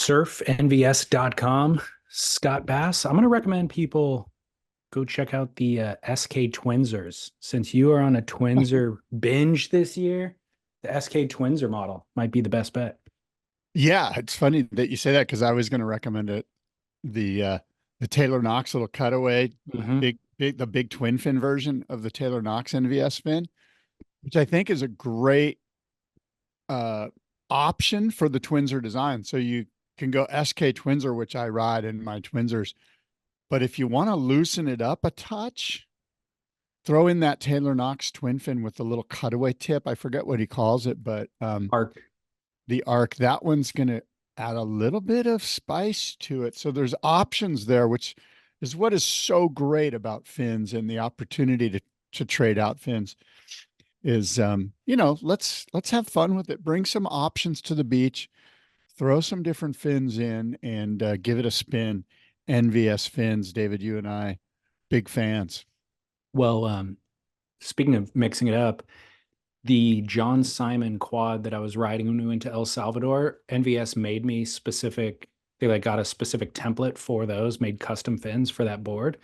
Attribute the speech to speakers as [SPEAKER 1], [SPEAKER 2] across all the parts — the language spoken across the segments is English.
[SPEAKER 1] surfnvs.com, Scott Bass. I'm going to recommend people go check out the SK Twinsers. Since you are on a Twinser binge this year, the SK Twinser model might be the best bet.
[SPEAKER 2] Yeah, it's funny that you say that because I was going to recommend it. The Taylor Knox little cutaway,
[SPEAKER 1] Hmm.
[SPEAKER 2] the big twin fin version of the Taylor Knox NVS fin, which I think is a great uh option for the Twinser design. So you can go SK Twinser, which I ride in my Twinsers, but if you want to loosen it up a touch, throw in that Taylor Knox twin fin with the little cutaway tip. I forget what he calls it, but
[SPEAKER 1] Arc.
[SPEAKER 2] the arc, that one's going to add a little bit of spice to it. So there's options there, which is what is so great about fins and the opportunity to trade out fins is, let's have fun with it. Bring some options to the beach, throw some different fins in and give it a spin. NVS fins, David, you and I, big fans.
[SPEAKER 1] Well, speaking of mixing it up, the John Simon quad that I was riding when we went to El Salvador, NVS made me specific. They like got a specific template for those, made custom fins for that board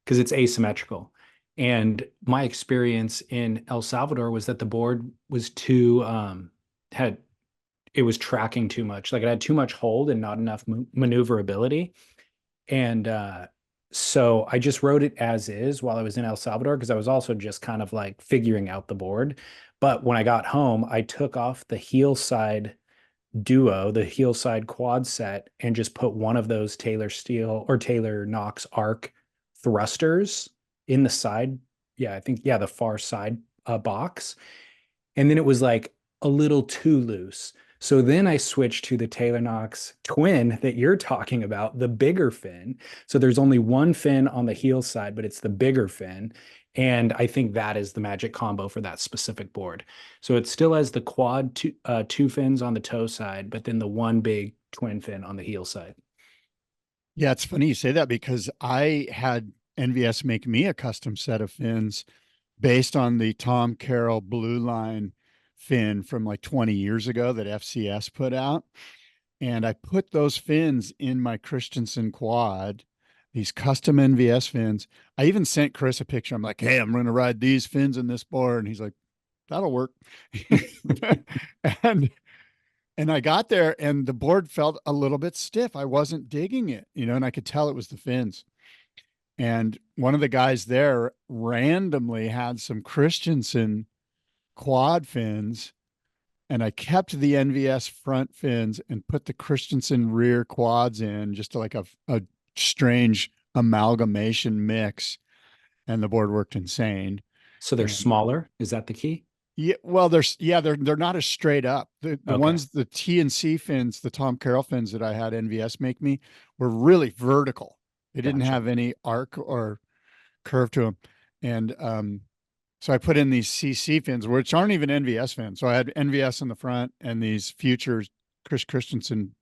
[SPEAKER 1] because it's asymmetrical. And my experience in El Salvador was that the board was too had it was tracking too much. Like it had too much hold and not enough maneuverability. And so I just wrote it as is while I was in El Salvador because I was also just kind of like figuring out the board. But when I got home, I took off the heel side duo, the heel side quad set, and just put one of those Taylor Steel or Taylor Knox arc thrusters in the side. Yeah, I think, yeah, the far side box. And then it was like a little too loose. So then I switched to the Taylor Knox twin that you're talking about, the bigger fin. So there's only one fin on the heel side, but it's the bigger fin. And I think that is the magic combo for that specific board. So it still has the quad two fins on the toe side, but then the one big twin fin on the heel side.
[SPEAKER 2] Yeah, it's funny you say that because I had NVS make me a custom set of fins based on the Tom Carroll Blue Line fin from like 20 years ago that FCS put out. And I put those fins in my Christensen quad, these custom NVS fins. I even sent Chris a picture. I'm like, hey, I'm going to ride these fins in this board. And he's like, that'll work. and and I got there and the board felt a little bit stiff. I wasn't digging it, and I could tell it was the fins. And one of the guys there randomly had some Christensen quad fins, and I kept the NVS front fins and put the Christensen rear quads in just like a strange amalgamation mix. And the board worked insane.
[SPEAKER 1] So they're
[SPEAKER 2] And
[SPEAKER 1] smaller. Is that the key?
[SPEAKER 2] yeah, well, they're not as straight up. The
[SPEAKER 1] Okay.
[SPEAKER 2] ones, the T and C fins, the Tom Carroll fins that I had NVS make me were really vertical. They didn't
[SPEAKER 1] Gotcha.
[SPEAKER 2] have any arc or curve to them. And so I put in these CC fins, which aren't even NVS fins. So I had NVS in the front and these futures Chris Christensen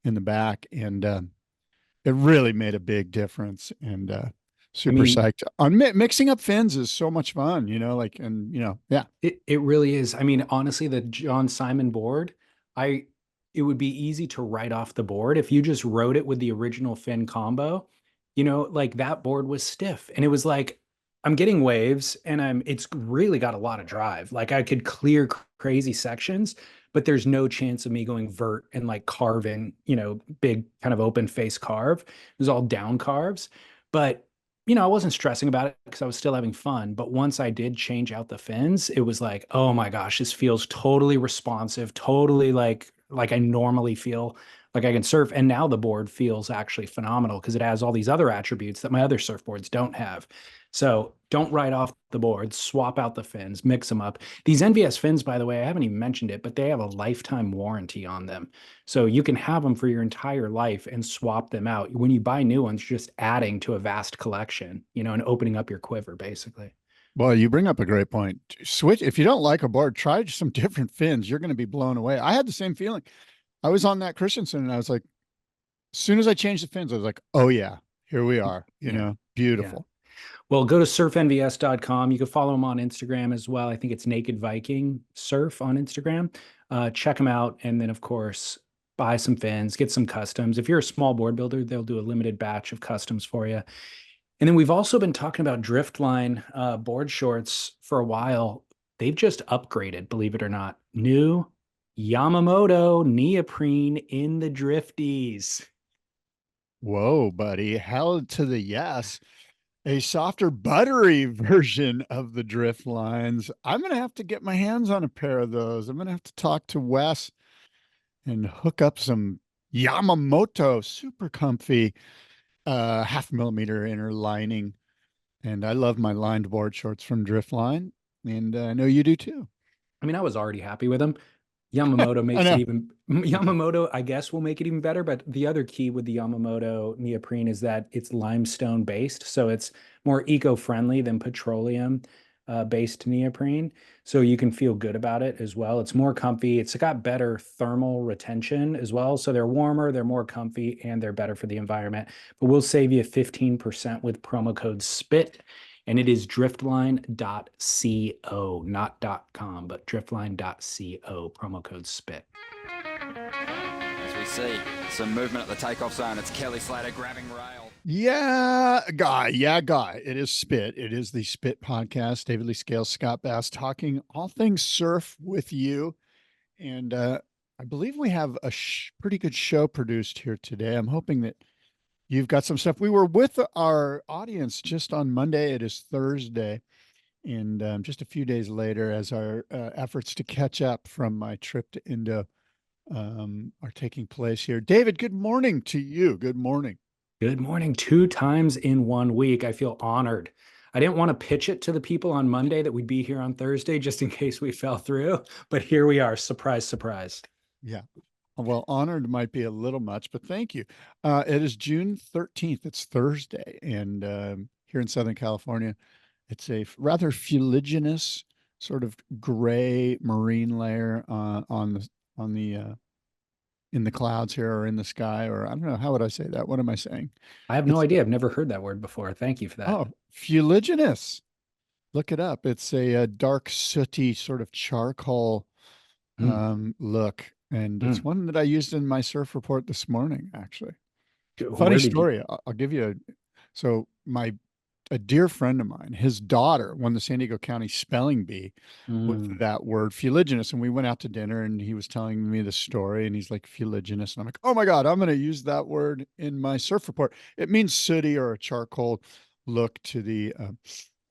[SPEAKER 2] in the back, and it really made a big difference. And
[SPEAKER 1] I
[SPEAKER 2] super
[SPEAKER 1] mean,
[SPEAKER 2] psyched on mixing up fins is so much fun, like, and yeah.
[SPEAKER 1] it really is. I mean, honestly, the John Simon board, I it would be easy to write off the board if you just wrote it with the original fin combo. Like that board was stiff and it was like I'm getting waves and it's really got a lot of drive. Like I could clear crazy sections, but there's no chance of me going vert and like carving, big kind of open face carve. It was all down carves. But I wasn't stressing about it because I was still having fun. But once I did change out the fins, it was like, oh my gosh, this feels totally responsive, totally like I normally feel like I can surf. And now the board feels actually phenomenal because it has all these other attributes that my other surfboards don't have. So don't write off the board, swap out the fins, mix them up. These NVS fins, by the way, I haven't even mentioned it, but they have a lifetime warranty on them. So you can have them for your entire life and swap them out. When you buy new ones, you're just adding to a vast collection, and opening up your quiver, basically.
[SPEAKER 2] Well, you bring up a great point. Switch if you don't like a board, try some different fins. You're going to be blown away. I had the same feeling. I was on that Christensen and I was like, as soon as I changed the fins, I was like, oh yeah, here we are,
[SPEAKER 1] Yeah. Yeah.
[SPEAKER 2] beautiful.
[SPEAKER 1] Well, go to surfnvs.com. You can follow him on Instagram as well. I think it's Naked Viking Surf on Instagram. Check him out. And then, of course, buy some fins, get some customs. If you're a small board builder, they'll do a limited batch of customs for you. And then we've also been talking about Driftline board shorts for a while. They've just upgraded, believe it or not. New Yamamoto neoprene in the drifties.
[SPEAKER 2] Whoa, buddy. Hell to the yes. A softer, buttery version of the drift lines. I'm going to have to get my hands on a pair of those. I'm going to have to talk to Wes and hook up some Yamamoto super comfy 0.5 millimeter inner lining. And I love my lined board shorts from Driftline. And I know you do too.
[SPEAKER 1] I mean, I was already happy with them. Yamamoto
[SPEAKER 2] I
[SPEAKER 1] makes it
[SPEAKER 2] know.
[SPEAKER 1] even Yamamoto, I guess, will make it even better. But the other key with the Yamamoto neoprene is that it's limestone based, so it's more eco-friendly than petroleum based neoprene. So you can feel good about it as well. It's more comfy. It's got better thermal retention as well. So they're warmer, they're more comfy, and they're better for the environment. But we'll save you 15% with promo code SPIT. And it is driftline.co, not .com, but driftline.co, promo code SPIT.
[SPEAKER 3] As we see some movement at the takeoff zone, it's Kelly Slater grabbing rail.
[SPEAKER 2] Yeah, guy. Yeah, guy. It is Spit. It is the Spit podcast. David Lee Scales, Scott Bass, talking all things surf with you. And I believe we have a pretty good show produced here today. I'm hoping that you've got some stuff. We were with our audience just on Monday. It is Thursday. And just a few days later, as our efforts to catch up from my trip to Indo are taking place here. David, good morning to you. Good morning.
[SPEAKER 1] Good morning. 2 times in 1 week. I feel honored. I didn't want to pitch it to the people on Monday that we'd be here on Thursday just in case we fell through, but here we are. Surprise, surprise.
[SPEAKER 2] Yeah. Well, honored might be a little much, but thank you. It is June 13th. It's Thursday. And here in Southern California, it's a rather fuliginous sort of gray marine layer on the in the clouds here or in the sky, or I don't know. How would I say that? What am I saying?
[SPEAKER 1] I have no idea. I've never heard that word before. Thank you for that.
[SPEAKER 2] Oh, fuliginous. Look it up. It's a dark, sooty sort of charcoal look. And it's one that I used in my surf report this morning, actually. Funny story. I'll give you so a dear friend of mine, his daughter won the San Diego County spelling bee with that word fuliginous. And we went out to dinner and he was telling me the story and he's like fuliginous. And I'm like, oh my God, I'm going to use that word in my surf report. It means sooty or a charcoal look to the,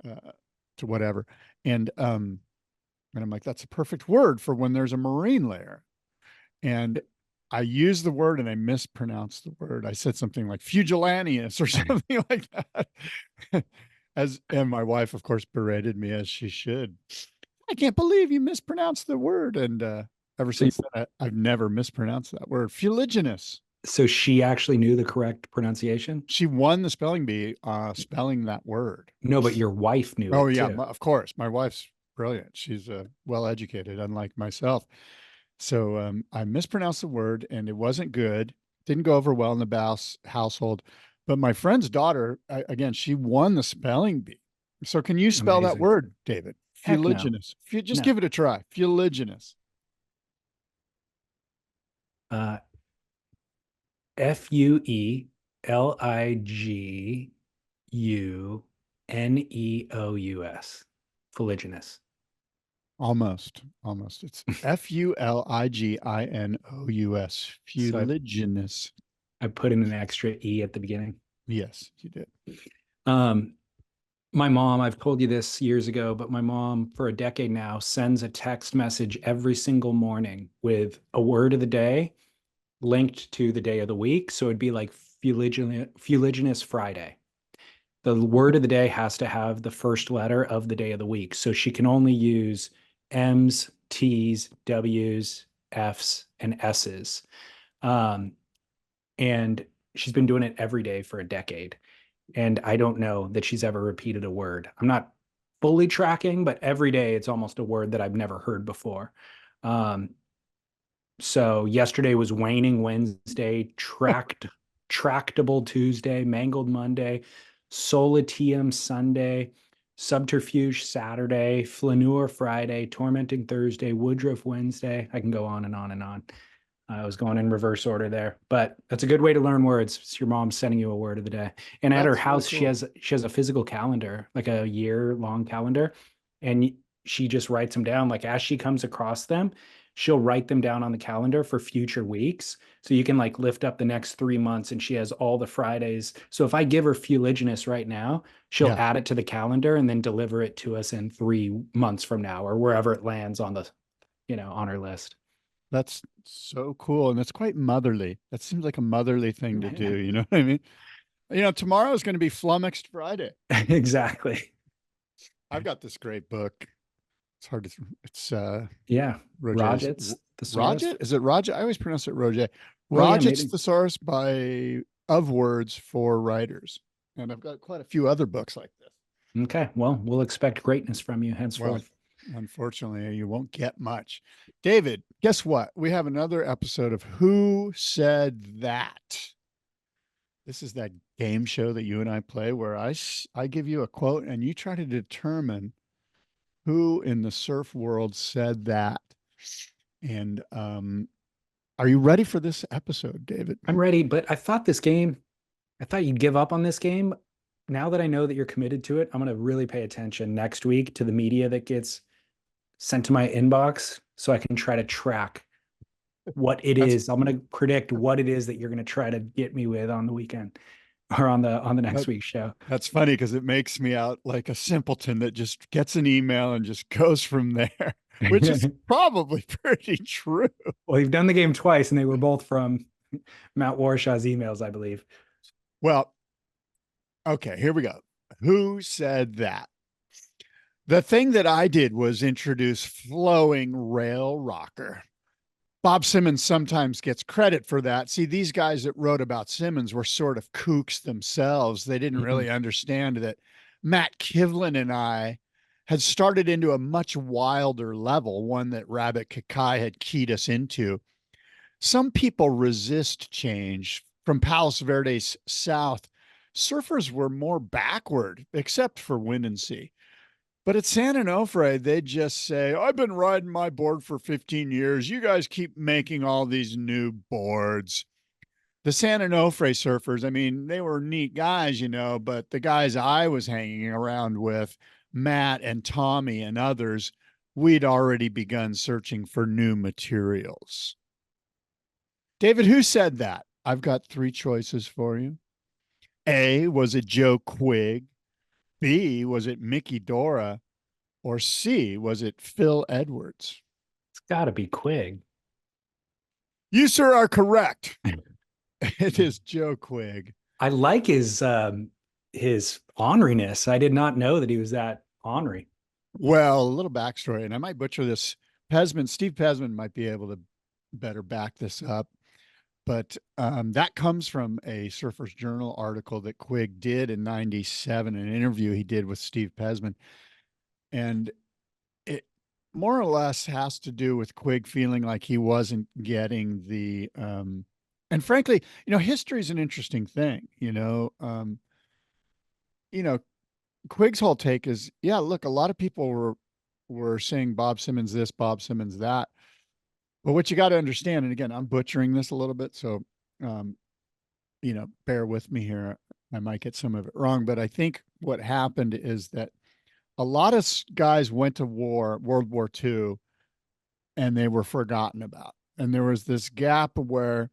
[SPEAKER 2] to whatever. And I'm like, that's a perfect word for when there's a marine layer. And I used the word and I mispronounced the word. I said something like fugillaneous or something like that. And my wife, of course, berated me as she should. I can't believe you mispronounced the word. And ever since then, I've never mispronounced that word. Fuliginous.
[SPEAKER 1] So she actually knew the correct pronunciation?
[SPEAKER 2] She won the spelling bee spelling that word.
[SPEAKER 1] No, but your wife knew
[SPEAKER 2] Oh,
[SPEAKER 1] it
[SPEAKER 2] yeah,
[SPEAKER 1] too.
[SPEAKER 2] of course. My wife's brilliant. She's well educated, unlike myself. So I mispronounced the word and it wasn't good. Didn't go over well in the Bass household. But my friend's daughter, again, she won the spelling bee. So can you spell that
[SPEAKER 1] Amazing.
[SPEAKER 2] word, David?
[SPEAKER 1] Heck no.
[SPEAKER 2] Fuliginous. Just
[SPEAKER 1] No.
[SPEAKER 2] give it a try. Fuliginous.
[SPEAKER 1] Fuligunous. Fuliginous.
[SPEAKER 2] Almost. It's Fuliginous. Fuliginous.
[SPEAKER 1] I put in an extra E at the beginning.
[SPEAKER 2] Yes, you did.
[SPEAKER 1] My mom, I've told you this years ago, but my mom for a decade now sends a text message every single morning with a word of the day linked to the day of the week. So it'd be like fuliginous Friday. The word of the day has to have the first letter of the day of the week. So she can only use M's, T's, W's, F's, and S's. And she's been doing it every day for a decade. And I don't know that she's ever repeated a word. I'm not fully tracking, but every day it's almost a word that I've never heard before. So yesterday was waning Wednesday, tractable Tuesday, mangled Monday, solitium Sunday, subterfuge Saturday, flaneur Friday, tormenting Thursday, woodruff Wednesday. I can go on and on and on. I was going in reverse order there, but that's a good way to learn words. It's your mom sending you a word of the day. And at her
[SPEAKER 2] That's really
[SPEAKER 1] house,
[SPEAKER 2] cool.
[SPEAKER 1] she has a physical calendar, like a year-long calendar, and she just writes them down. Like as she comes across them, she'll write them down on the calendar for future weeks. So you can like lift up the next 3 months, and she has all the Fridays. So if I give her fuliginous right now, she'll
[SPEAKER 2] Yeah.
[SPEAKER 1] add it to the calendar and then deliver it to us in 3 months from now, or wherever it lands on the, on her list.
[SPEAKER 2] That's so cool. And it's quite motherly. That seems like a motherly thing to do.
[SPEAKER 1] Yeah.
[SPEAKER 2] You know what I mean? Tomorrow is going to be Flummoxed Friday.
[SPEAKER 1] Exactly.
[SPEAKER 2] I've got this great book. It's hard to, it's,
[SPEAKER 1] Yeah.
[SPEAKER 2] Roget's
[SPEAKER 1] Roget's thesaurus.
[SPEAKER 2] Roget? Is it Roget? I always pronounce it Roget.
[SPEAKER 1] Well, yeah,
[SPEAKER 2] Roget's
[SPEAKER 1] maybe.
[SPEAKER 2] Thesaurus of Words for Writers. And I've got quite a few other books like this.
[SPEAKER 1] Okay. Well, we'll expect greatness from you henceforth.
[SPEAKER 2] Well, unfortunately, you won't get much. David, guess what? We have another episode of Who Said That? This is that game show that you and I play where I give you a quote and you try to determine who in the surf world said that. And are you ready for this episode, David?
[SPEAKER 1] I'm ready, but I thought you'd give up on this game. Now that I know that you're committed to it, I'm going to really pay attention next week to the media that gets sent to my inbox so I can try to track what it is. I'm going to predict what it is that you're going to try to get me with on the weekend or on the next week's show.
[SPEAKER 2] That's funny because it makes me out like a simpleton that just gets an email and just goes from there, which is probably pretty true.
[SPEAKER 1] Well, you've done the game twice and they were both from Matt Warshaw's emails, I believe.
[SPEAKER 2] Well, okay, here we go. Who said that? The thing that I did was introduce Flowing Rail Rocker. Bob Simmons sometimes gets credit for that. See, these guys that wrote about Simmons were sort of kooks themselves. They didn't really understand that Matt Kivlin and I had started into a much wilder level, one that Rabbit Kakai had keyed us into. Some people resist change. From Palos Verdes south, surfers were more backward, except for wind and sea. But at San Onofre, they'd just say, I've been riding my board for 15 years. You guys keep making all these new boards. The San Onofre surfers, I mean, they were neat guys, but the guys I was hanging around with, Matt and Tommy and others, we'd already begun searching for new materials. David, who said that? I've got 3 choices for you. A, was it Joe Quigg? B, was it Mickey Dora? Or C, was it Phil Edwards?
[SPEAKER 1] It's got to be Quigg.
[SPEAKER 2] You, sir, are correct. It is Joe Quigg.
[SPEAKER 1] I like his orneriness. I did not know that he was that ornery.
[SPEAKER 2] Well, a little backstory, and I might butcher this. Steve Pesman might be able to better back this up. But that comes from a Surfer's Journal article that Quigg did in '97, an interview he did with Steve Pesman. And it more or less has to do with Quigg feeling like he wasn't getting the, and frankly, history is an interesting thing, Quigg's whole take is, yeah, look, a lot of people were saying Bob Simmons this, Bob Simmons that. But what you got to understand, and again, I'm butchering this a little bit, so, bear with me here. I might get some of it wrong, but I think what happened is that a lot of guys went to World War II, and they were forgotten about. And there was this gap where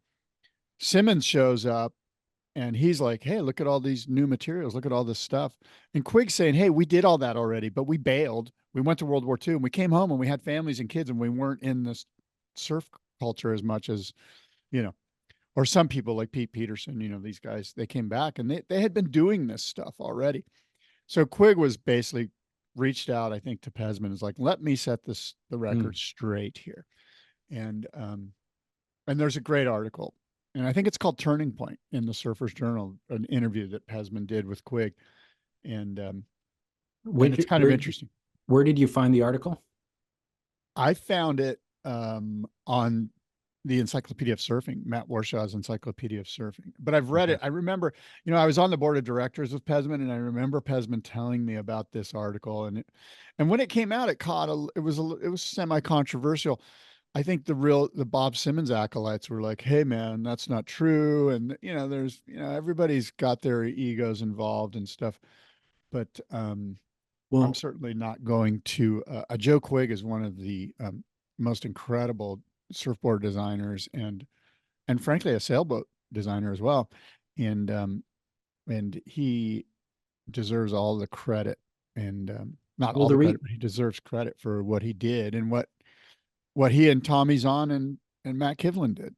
[SPEAKER 2] Simmons shows up, and he's like, hey, look at all these new materials. Look at all this stuff. And Quigg's saying, hey, we did all that already, but we bailed. We went to World War II, and we came home, and we had families and kids, and we weren't in this surf culture as much as, or some people like Pete Peterson, these guys, they came back and they had been doing this stuff already. So Quigg was basically reached out, I think, to Pesman, is like, let me set the record straight here. And there's a great article, and I think it's called Turning Point in the Surfer's Journal, an interview that Pesman did with Quigg. And it's kind of interesting.
[SPEAKER 1] Where did you find the article?
[SPEAKER 2] I found it on the Encyclopedia of Surfing, Matt Warshaw's Encyclopedia of Surfing. But I've read it. I remember, I was on the board of directors with Pesman, and I remember Pesman telling me about this article. And when it came out, it was semi-controversial. I think the Bob Simmons acolytes were like, hey man, that's not true. And there's, everybody's got their egos involved and stuff. But I'm
[SPEAKER 1] Well,
[SPEAKER 2] certainly not going to, Joe Quigg is one of the most incredible surfboard designers and frankly, a sailboat designer as well. And, and he deserves all the credit and, not
[SPEAKER 1] well,
[SPEAKER 2] all the credit, but he deserves credit for what he did and what he and Tommy Zahn and Matt Kivlin did.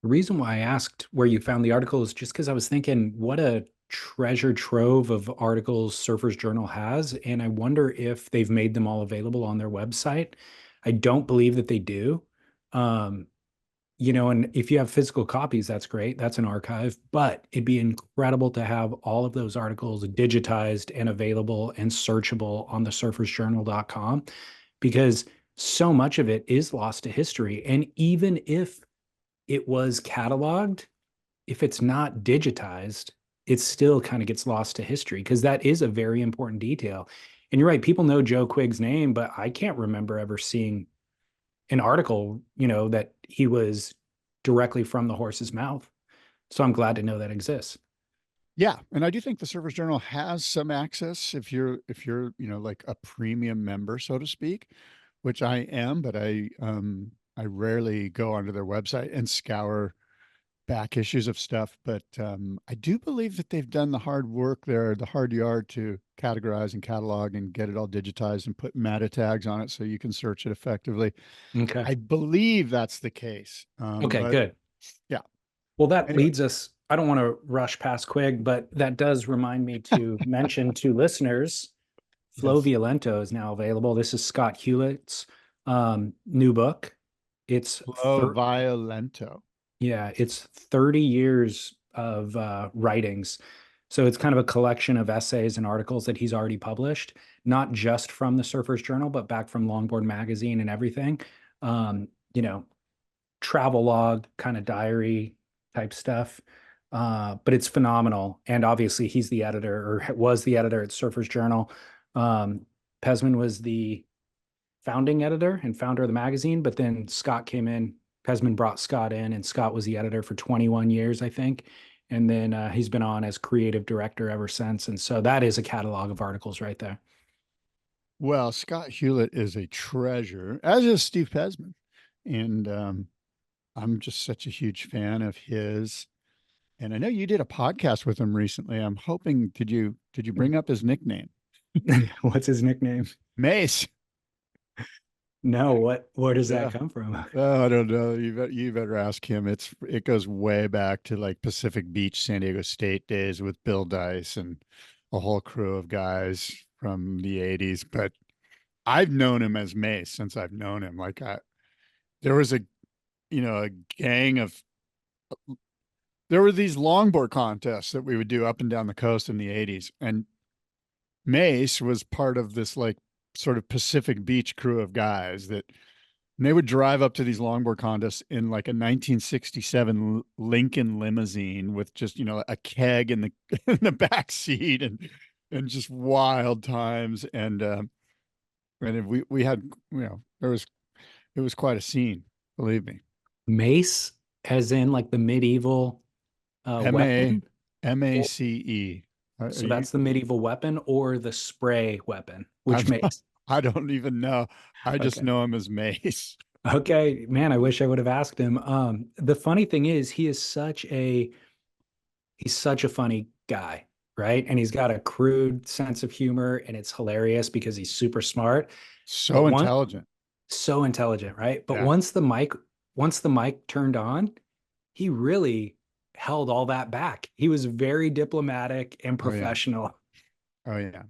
[SPEAKER 1] The reason why I asked where you found the article is just because I was thinking what a treasure trove of articles Surfers Journal has. And I wonder if they've made them all available on their website. I don't believe that they do. Um, and if you have physical copies, that's great. That's an archive, but it'd be incredible to have all of those articles digitized and available and searchable on the surfersjournal.com because so much of it is lost to history. And even if it was cataloged, if it's not digitized, it still kind of gets lost to history because that is a very important detail. And you're right, people know Joe Quigg's name, but I can't remember ever seeing an article, that he was directly from the horse's mouth. So I'm glad to know that exists.
[SPEAKER 2] Yeah, and I do think the Surfers Journal has some access if you're like a premium member, so to speak, which I am, but I rarely go onto their website and scour back issues of stuff. But I do believe that they've done the hard work there, the hard yard to categorize and catalog and get it all digitized and put meta tags on it so you can search it effectively.
[SPEAKER 1] Okay.
[SPEAKER 2] I believe that's the case.
[SPEAKER 1] Okay,
[SPEAKER 2] But
[SPEAKER 1] good.
[SPEAKER 2] yeah.
[SPEAKER 1] Well, that
[SPEAKER 2] Anyway,
[SPEAKER 1] leads us, I don't want to rush past Quigg, but that does remind me to mention to listeners, Flow
[SPEAKER 2] yes.
[SPEAKER 1] Violento is now available. This is Scott Hewlett's new book. It's
[SPEAKER 2] Flow Violento.
[SPEAKER 1] Yeah, it's 30 years of writings. So it's kind of a collection of essays and articles that he's already published, not just from the Surfers Journal, but back from Longboard Magazine and everything. Um, you know, travel log kind of diary type stuff. But it's phenomenal. And obviously he's the editor or was the editor at Surfers Journal. Pesman was the founding editor and founder of the magazine, but then Scott came in. Pesman brought Scott in, and Scott was the editor for 21 years, I think. And then he's been on as creative director ever since. And so that is a catalog of articles right there.
[SPEAKER 2] Well, Scott Hewlett is a treasure, as is Steve Pesman. And I'm just such a huge fan of his. And I know you did a podcast with him recently. I'm hoping, did you bring up his nickname?
[SPEAKER 1] What's his nickname?
[SPEAKER 2] Mace.
[SPEAKER 1] No, where does
[SPEAKER 2] Yeah.
[SPEAKER 1] that come from?
[SPEAKER 2] Oh, I don't know. You better ask him. It goes way back to like Pacific Beach, San Diego State days with Bill Dice and a whole crew of guys from the 80s. But I've known him as Mace since I've known him. Like there was a gang of there were these longboard contests that we would do up and down the coast in the 80s. And Mace was part of this like sort of Pacific Beach crew of guys that and they would drive up to these longboard contests in like a 1967 Lincoln limousine with just, a keg in the in the back seat and just wild times. And we had, it was quite a scene, believe me.
[SPEAKER 1] Mace, as in like the medieval weapon?
[SPEAKER 2] MACE.
[SPEAKER 1] So that's the medieval weapon or the spray weapon? Which Mace?
[SPEAKER 2] I don't even know. I just
[SPEAKER 1] Okay.
[SPEAKER 2] know him as Mace.
[SPEAKER 1] Okay, man, I wish I would have asked him. The funny thing is he's such a funny guy, right? And he's got a crude sense of humor and it's hilarious because he's super smart.
[SPEAKER 2] So intelligent.
[SPEAKER 1] So intelligent, right? But
[SPEAKER 2] Yeah.
[SPEAKER 1] once the mic turned on, he really held all that back. He was very diplomatic and professional.
[SPEAKER 2] Oh yeah.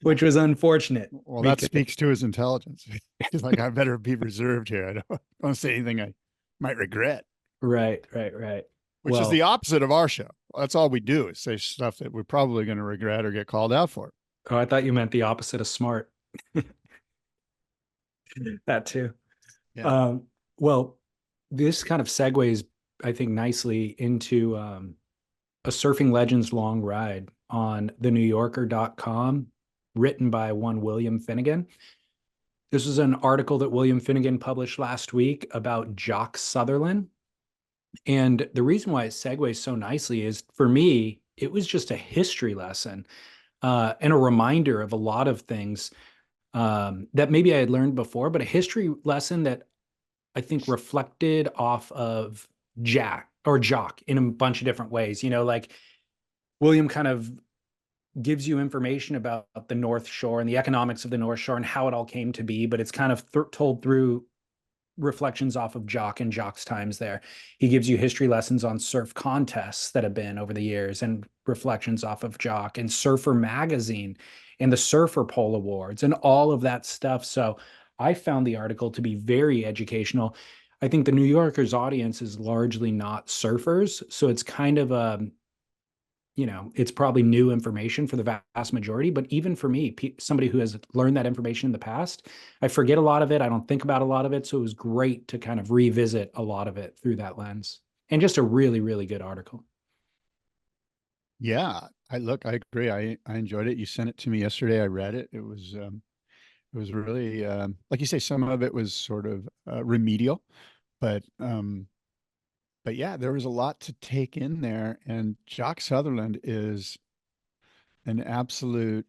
[SPEAKER 1] Which was unfortunate.
[SPEAKER 2] Well, that speaks to his intelligence. He's like, I better be reserved here. I don't want to say anything I might regret.
[SPEAKER 1] Right.
[SPEAKER 2] Which is the opposite of our show. That's all we do is say stuff that we're probably going to regret or get called out for.
[SPEAKER 1] Oh, I thought you meant the opposite of smart. That too.
[SPEAKER 2] Yeah.
[SPEAKER 1] Well, this kind of segues, I think, nicely into a Surfing Legends long ride on thenewyorker.com, written by one William Finnegan. This was an article that William Finnegan published last week about Jock Sutherland. And the reason why it segues so nicely is, for me, it was just a history lesson and a reminder of a lot of things that maybe I had learned before, but a history lesson that I think reflected off of Jock in a bunch of different ways. Like William kind of gives you information about the North Shore and the economics of the North Shore and how it all came to be, but it's kind of told through reflections off of Jock and Jock's times there. He gives you history lessons on surf contests that have been over the years and reflections off of Jock and Surfer Magazine and the Surfer Pole Awards and all of that stuff. So I found the article to be very educational. I think the New Yorker's audience is largely not surfers, so it's kind of it's probably new information for the vast majority, but even for me, somebody who has learned that information in the past, I forget a lot of it. I don't think about a lot of it. So it was great to kind of revisit a lot of it through that lens, and just a really, really good article.
[SPEAKER 2] Yeah, I agree. I enjoyed it. You sent it to me yesterday. I read it. It was really, like you say, some of it was sort of remedial, but yeah, there was a lot to take in there. And Jock Sutherland is an absolute,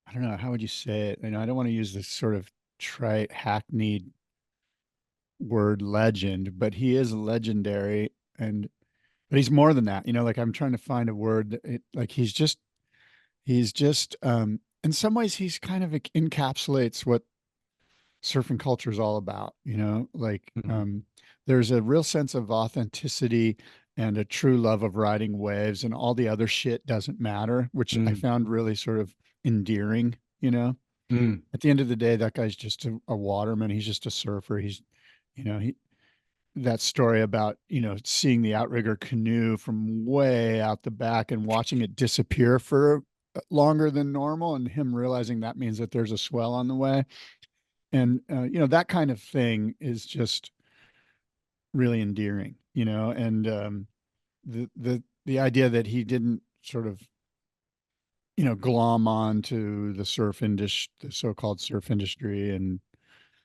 [SPEAKER 2] I don't know, how would you say it? I don't want to use this sort of trite, hackneyed word legend, but he is legendary. But he's more than that. Like I'm trying to find a word like he's just, in some ways, he's kind of encapsulates what surfing culture is all about, like, there's a real sense of authenticity and a true love of riding waves, and all the other shit doesn't matter, which I found really sort of endearing. At the end of the day, that guy's just a waterman. He's just a surfer. He, that story about, seeing the outrigger canoe from way out the back and watching it disappear for longer than normal, and him realizing that means that there's a swell on the way. And, that kind of thing is just really endearing. And, the idea that he didn't sort of, glom on to the the so-called surf industry. And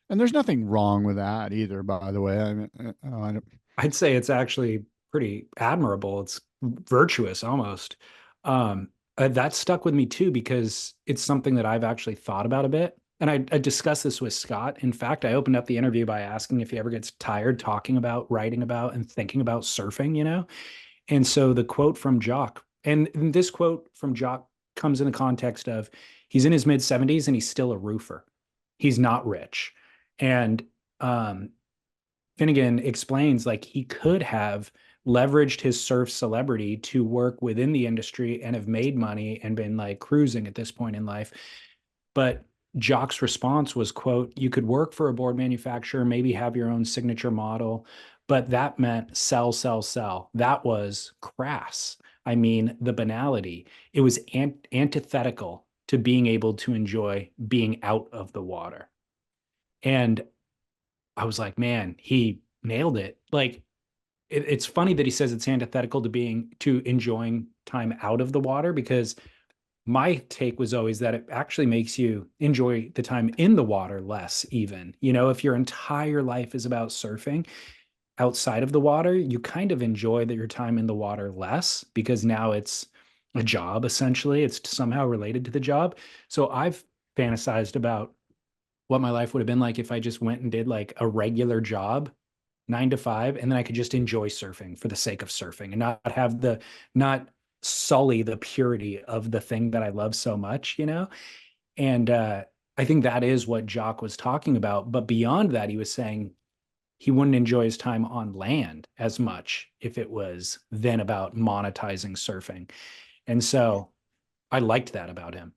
[SPEAKER 2] there's nothing wrong with that either, by the way. I mean,
[SPEAKER 1] I'd say it's actually pretty admirable. It's virtuous almost. That stuck with me too, because it's something that I've actually thought about a bit. And I discussed this with Scott. In fact, I opened up the interview by asking if he ever gets tired talking about, writing about, and thinking about surfing. And so the quote from Jock, and this quote from Jock comes in the context of he's in his mid 70s and he's still a roofer. He's not rich. And Finnegan explains like he could have leveraged his surf celebrity to work within the industry and have made money and been like cruising at this point in life. But Jock's response was, quote, "You could work for a board manufacturer, maybe have your own signature model, but that meant sell, sell, sell." That was crass. I mean, the banality. It was antithetical to being able to enjoy being out of the water. And I was like, man, he nailed it. Like, it's funny that he says it's antithetical to enjoying time out of the water, because my take was always that it actually makes you enjoy the time in the water less, even. If your entire life is about surfing outside of the water, you kind of enjoy your time in the water less, because now it's a job, essentially. It's somehow related to the job. So I've fantasized about what my life would have been like if I just went and did like a regular job, 9 to 5, and then I could just enjoy surfing for the sake of surfing and not sully the purity of the thing that I love so much. And I think that is what Jock was talking about. But beyond that, he was saying he wouldn't enjoy his time on land as much if it was then about monetizing surfing. And so I liked that about him.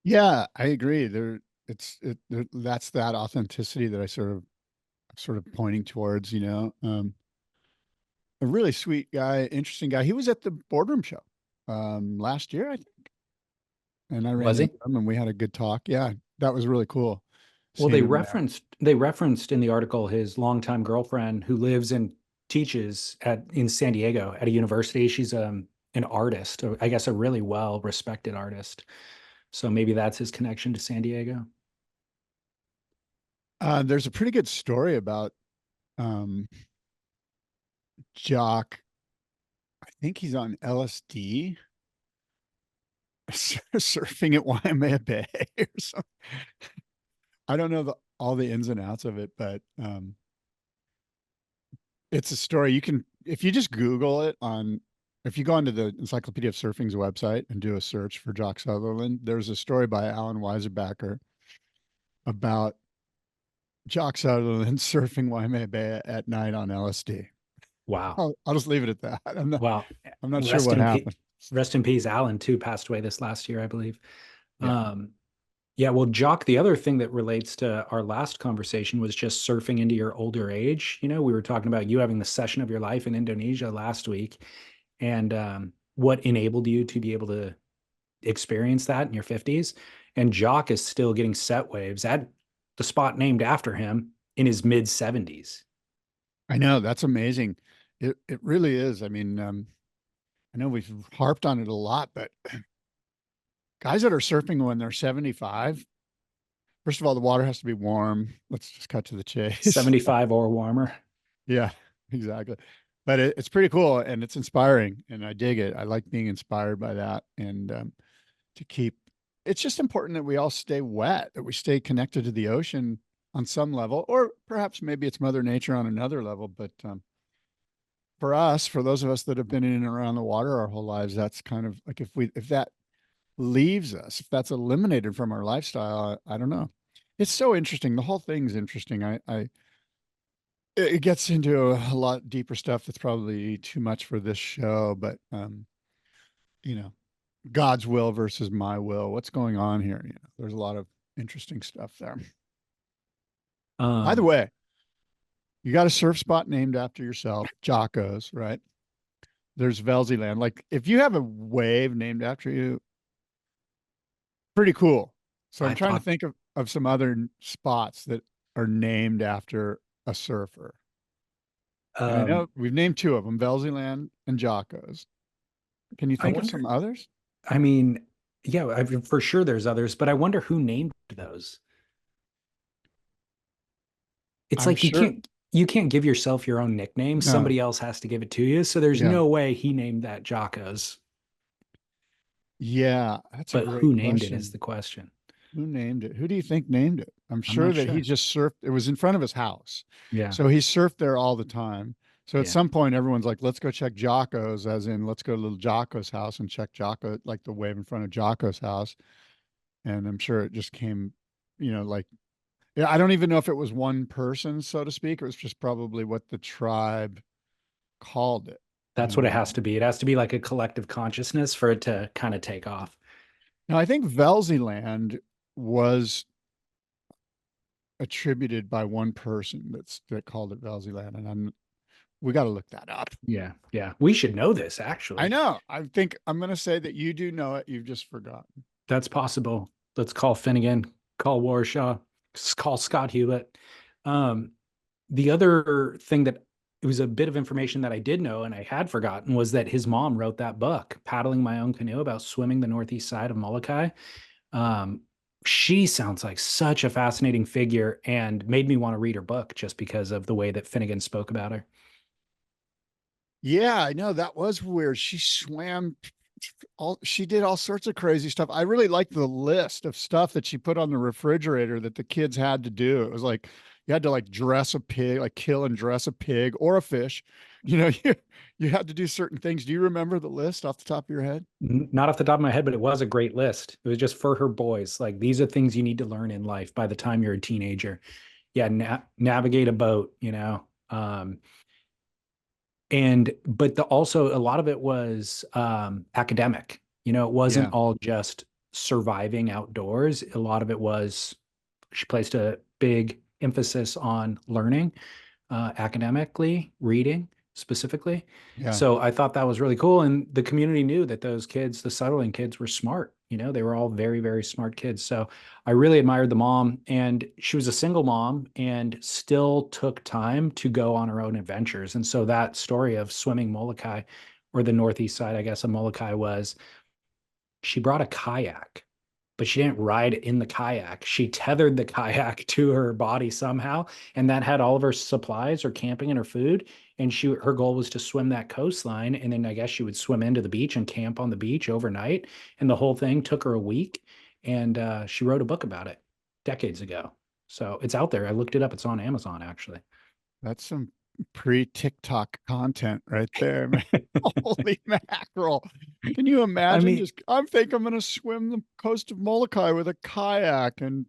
[SPEAKER 2] yeah, I agree. That's that authenticity that I sort of pointing towards. A really sweet guy, interesting guy. He was at the boardroom show last year, I think. And I ran
[SPEAKER 1] Was he?
[SPEAKER 2] into him and we had a good talk. Yeah, that was really cool.
[SPEAKER 1] Well,
[SPEAKER 2] Seeing him there.
[SPEAKER 1] they referenced in the article his longtime girlfriend who lives and teaches in San Diego at a university. She's an artist, or I guess a really well respected artist. So maybe that's his connection to San Diego.
[SPEAKER 2] There's a pretty good story about um, Jock. I think he's on LSD, surfing at Waimea Bay or something. I don't know all the ins and outs of it, but it's a story you can, if you just Google it if you go onto the Encyclopedia of Surfing's website and do a search for Jock Sutherland, there's a story by Alan Weiserbacher about Jock Sutherland surfing Waimea Bay at night on LSD.
[SPEAKER 1] Wow.
[SPEAKER 2] I'll just leave it at that.
[SPEAKER 1] Wow.
[SPEAKER 2] I'm not sure what happened.
[SPEAKER 1] Rest in peace. Alan too passed away this last year, I believe.
[SPEAKER 2] Yeah.
[SPEAKER 1] Yeah, well, Jock, the other thing that relates to our last conversation was just surfing into your older age. You know, we were talking about you having the session of your life in Indonesia last week, and what enabled you to be able to experience that in your 50s. And Jock is still getting set waves at the spot named after him in his mid 70s.
[SPEAKER 2] I know, that's amazing. It really is. I mean, I know we've harped on it a lot, but guys that are surfing when they're 75, first of all, the water has to be warm. Let's just cut to the chase.
[SPEAKER 1] 75 or warmer.
[SPEAKER 2] Yeah, exactly. But it's pretty cool and it's inspiring and I dig it. I like being inspired by that. And it's just important that we all stay wet, that we stay connected to the ocean on some level, or perhaps maybe it's Mother Nature on another level. But for those of us that have been in and around the water our whole lives, that's kind of like if that leaves us, if that's eliminated from our lifestyle, I don't know. It's so interesting. The whole thing's interesting. It gets into a lot deeper stuff that's probably too much for this show, but you know, God's will versus my will. What's going on here? You know, there's a lot of interesting stuff there. By the way, you got a surf spot named after yourself, Jocko's, right? There's Velzyland. Like if you have a wave named after you, pretty cool. So I'm trying to think of some other spots that are named after a surfer. And I know we've named two of them, Velzyland and Jocko's. Can you think of some others?
[SPEAKER 1] I mean, yeah, for sure there's others, but I wonder who named those. It's like you can't give yourself your own nickname. No. Somebody else has to give it to you. So there's no way he named that Jocko's.
[SPEAKER 2] Yeah, that's a great question. But
[SPEAKER 1] who named it is the question.
[SPEAKER 2] Who named it? Who do you think named it? I'm sure that he just surfed. It was in front of his house. Yeah. So he surfed there all the time. So at some point, everyone's like, let's go check Jocko's, as in, let's go to little Jocko's house and check Jocko, like the wave in front of Jocko's house. And I'm sure it just came, you know, like, yeah, I don't even know if it was one person, so to speak. It was just probably what the tribe called it.
[SPEAKER 1] That's what it has to be. It has to be like a collective consciousness for it to kind of take off.
[SPEAKER 2] Now, I think Velzyland was attributed by one person that called it Velzyland, and we got to look that up.
[SPEAKER 1] Yeah, yeah, we should know this actually.
[SPEAKER 2] I know. I think I'm going to say that you do know it. You've just forgotten.
[SPEAKER 1] That's possible. Let's call Finnegan, call Warshaw, call Scott Hewlett. The other thing that it was a bit of information that I did know and I had forgotten was that his mom wrote that book, Paddling My Own Canoe, about swimming the northeast side of Molokai. She sounds like such a fascinating figure and made me want to read her book just because of the way that Finnegan spoke about her.
[SPEAKER 2] Yeah, I know, that was weird. She did all sorts of crazy stuff. I really liked the list of stuff that she put on the refrigerator that the kids had to do. It was like, you had to like dress a pig, like kill and dress a pig or a fish. You know, you had to do certain things. Do you remember the list off the top of your head?
[SPEAKER 1] Not off the top of my head, but it was a great list. It was just for her boys. Like, these are things you need to learn in life by the time you're a teenager. Yeah, navigate a boat, you know. But also a lot of it was academic. You know, it wasn't all just surviving outdoors. A lot of it was, she placed a big emphasis on learning, academically, reading specifically. Yeah. So I thought that was really cool. And the community knew that those kids, the Sutherland kids, were smart. You know, they were all very, very smart kids. So I really admired the mom, and she was a single mom and still took time to go on her own adventures. And so that story of swimming Molokai, or the northeast side, I guess, of Molokai, was she brought a kayak but she didn't ride in the kayak. She tethered the kayak to her body somehow, and that had all of her supplies, her camping and her food. And her goal was to swim that coastline, and then I guess she would swim into the beach and camp on the beach overnight. And the whole thing took her a week, and she wrote a book about it decades ago. So it's out there. I looked it up. It's on Amazon, actually.
[SPEAKER 2] That's some pre-TikTok content right there, man. Holy mackerel. Can you imagine? I think I'm going to swim the coast of Molokai with a kayak and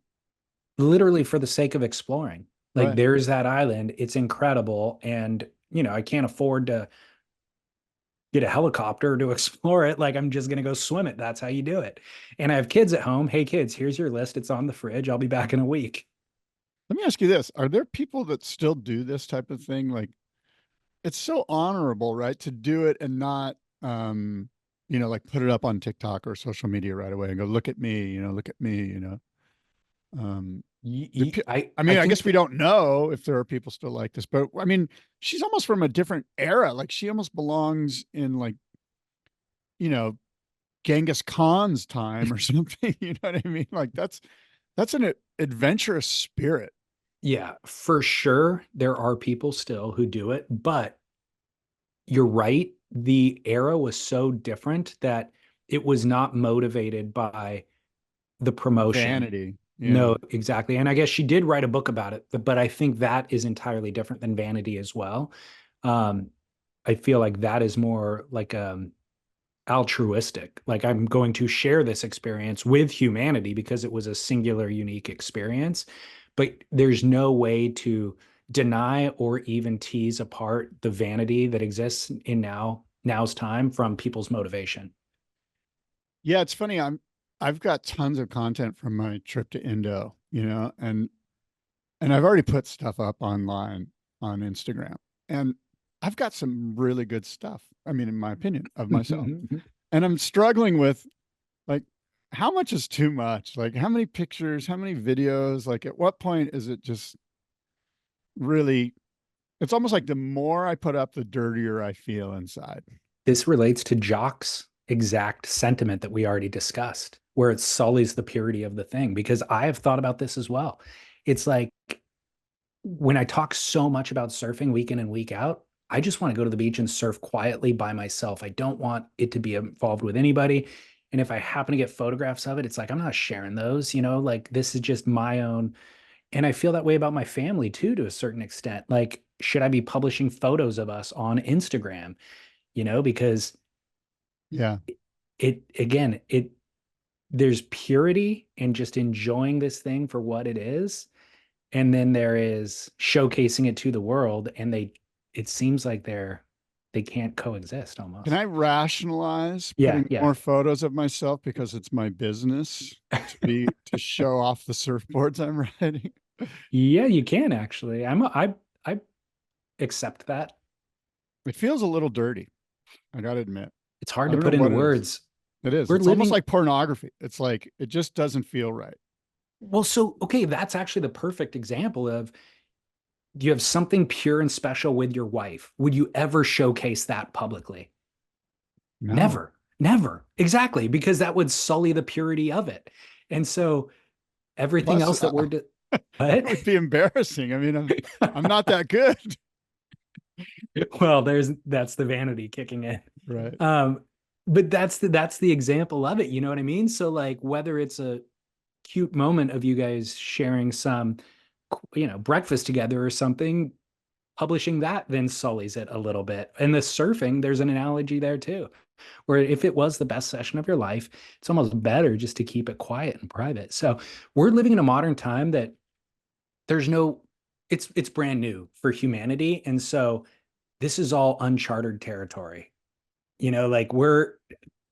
[SPEAKER 1] literally for the sake of exploring. Like
[SPEAKER 2] right.
[SPEAKER 1] There's that island. It's incredible. And, I can't afford to get a helicopter to explore it. Like I'm just going to go swim it. That's how you do it. And I have kids at home. Hey kids, here's your list. It's on the fridge. I'll be back in a week.
[SPEAKER 2] Let me ask you this. Are there people that still do this type of thing? Like it's so honorable, right? To do it and not, like put it up on TikTok or social media right away and go, look at me, look at me, I guess we don't know if there are people still like this, but I mean, she's almost from a different era. Like she almost belongs in like, Genghis Khan's time or something. You know what I mean? Like that's an adventurous spirit.
[SPEAKER 1] Yeah, for sure. There are people still who do it, but you're right. The era was so different that it was not motivated by the promotion.
[SPEAKER 2] Vanity.
[SPEAKER 1] Yeah. No, exactly. And I guess she did write a book about it, but I think that is entirely different than vanity as well. I feel like that is more like altruistic. Like I'm going to share this experience with humanity because it was a singular, unique experience. But there's no way to deny or even tease apart the vanity that exists in now's time from people's motivation.
[SPEAKER 2] Yeah, it's funny. I've got tons of content from my trip to Indo, and I've already put stuff up online on Instagram, and I've got some really good stuff. I mean, in my opinion, of myself, and I'm struggling with like, how much is too much? Like, how many pictures, how many videos? Like, at what point is it just really? It's almost like the more I put up, the dirtier I feel inside.
[SPEAKER 1] This relates to Jock's exact sentiment that we already discussed, where it sullies the purity of the thing, because I have thought about this as well. It's like when I talk so much about surfing week in and week out, I just want to go to the beach and surf quietly by myself. I don't want it to be involved with anybody. And if I happen to get photographs of it, it's like, I'm not sharing those, like this is just my own. And I feel that way about my family too, to a certain extent. Like, should I be publishing photos of us on Instagram? Because
[SPEAKER 2] yeah,
[SPEAKER 1] there's purity in just enjoying this thing for what it is. And then there is showcasing it to the world, and it seems like they can't coexist almost.
[SPEAKER 2] Can I rationalize putting more photos of myself because it's my business to show off the surfboards I'm riding?
[SPEAKER 1] Yeah, you can actually. I accept that.
[SPEAKER 2] It feels a little dirty. I got to admit.
[SPEAKER 1] It's hard to put into words.
[SPEAKER 2] It is. It's almost like pornography. It's like, it just doesn't feel right.
[SPEAKER 1] Well, okay, that's actually the perfect example of, you have something pure and special with your wife. Would you ever showcase that publicly? No. Never. Exactly. Because that would sully the purity of it. And so everything else that we're
[SPEAKER 2] it would be embarrassing. I mean, I'm not that good.
[SPEAKER 1] Well, that's the vanity kicking in.
[SPEAKER 2] Right.
[SPEAKER 1] But that's the example of it. You know what I mean? So like, whether it's a cute moment of you guys sharing some, breakfast together or something, publishing that then sullies it a little bit. And the surfing, there's an analogy there too, where if it was the best session of your life, it's almost better just to keep it quiet and private. So we're living in a modern time that it's brand new for humanity. And so this is all uncharted territory. Like we're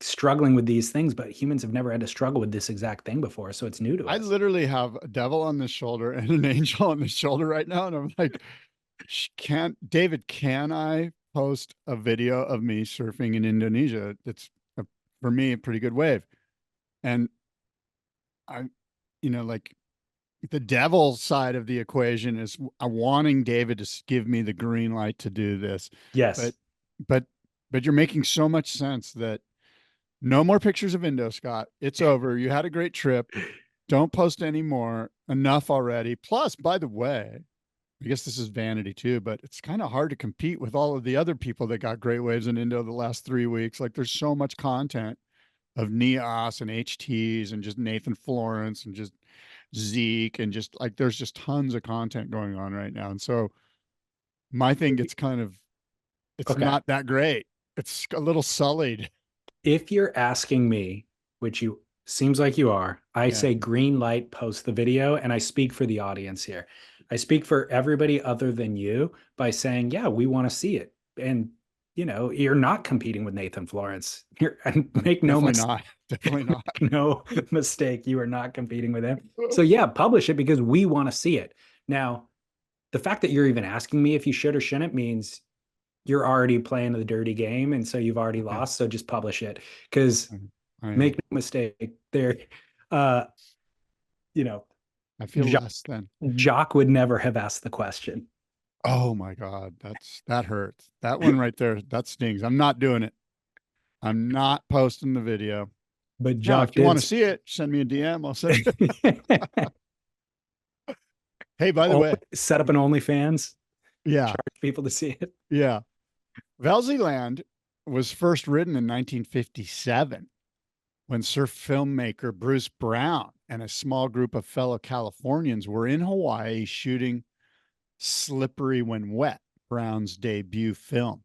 [SPEAKER 1] struggling with these things, but humans have never had to struggle with this exact thing before. So it's new to us.
[SPEAKER 2] I literally have a devil on the shoulder and an angel on the shoulder right now. And I'm like, David, can I post a video of me surfing in Indonesia? It's for me, a pretty good wave. And I'm, like the devil side of the equation is wanting David to give me the green light to do this.
[SPEAKER 1] Yes.
[SPEAKER 2] But you're making so much sense that No more pictures of Indo, Scott. It's over. You had a great trip. Don't post any more. Enough already. Plus, by the way, I guess this is vanity too, but it's kind of hard to compete with all of the other people that got great waves in Indo the last 3 weeks. Like there's so much content of Nias and HTs and just Nathan Florence and just Zeke and just like there's just tons of content going on right now. And so my thing gets kind of it's
[SPEAKER 1] Okay.
[SPEAKER 2] not that great. It's a little sullied.
[SPEAKER 1] If you're asking me, which you seems like you are, I
[SPEAKER 2] Yeah.
[SPEAKER 1] say green light, post the video, and I speak for the audience here. I speak for everybody other than you by saying, yeah, we want to see it. And you're not competing with Nathan Florence. And make no
[SPEAKER 2] Definitely
[SPEAKER 1] mistake,
[SPEAKER 2] not. Definitely not.
[SPEAKER 1] no mistake, you are not competing with him. So yeah, publish it because we want to see it. Now, the fact that you're even asking me if you should or shouldn't means you're already playing the dirty game, and so you've already
[SPEAKER 2] Yeah.
[SPEAKER 1] lost. So just publish it, because
[SPEAKER 2] I
[SPEAKER 1] make no mistake, there, uh, you know,
[SPEAKER 2] I feel
[SPEAKER 1] Jock,
[SPEAKER 2] less than.
[SPEAKER 1] Jock would never have asked the question.
[SPEAKER 2] Oh my God. That hurts. That one right there, that stings. I'm not doing it. I'm not posting the video.
[SPEAKER 1] But
[SPEAKER 2] Now,
[SPEAKER 1] Jock
[SPEAKER 2] if you want to
[SPEAKER 1] did.
[SPEAKER 2] see it, send me a DM. I'll send it. Hey, by the way,
[SPEAKER 1] Set up an OnlyFans,
[SPEAKER 2] yeah,
[SPEAKER 1] charge people to see it.
[SPEAKER 2] yeah. Velziland was first written in 1957 when surf filmmaker Bruce Brown and a small group of fellow Californians were in Hawaii shooting Slippery When Wet, Brown's debut film.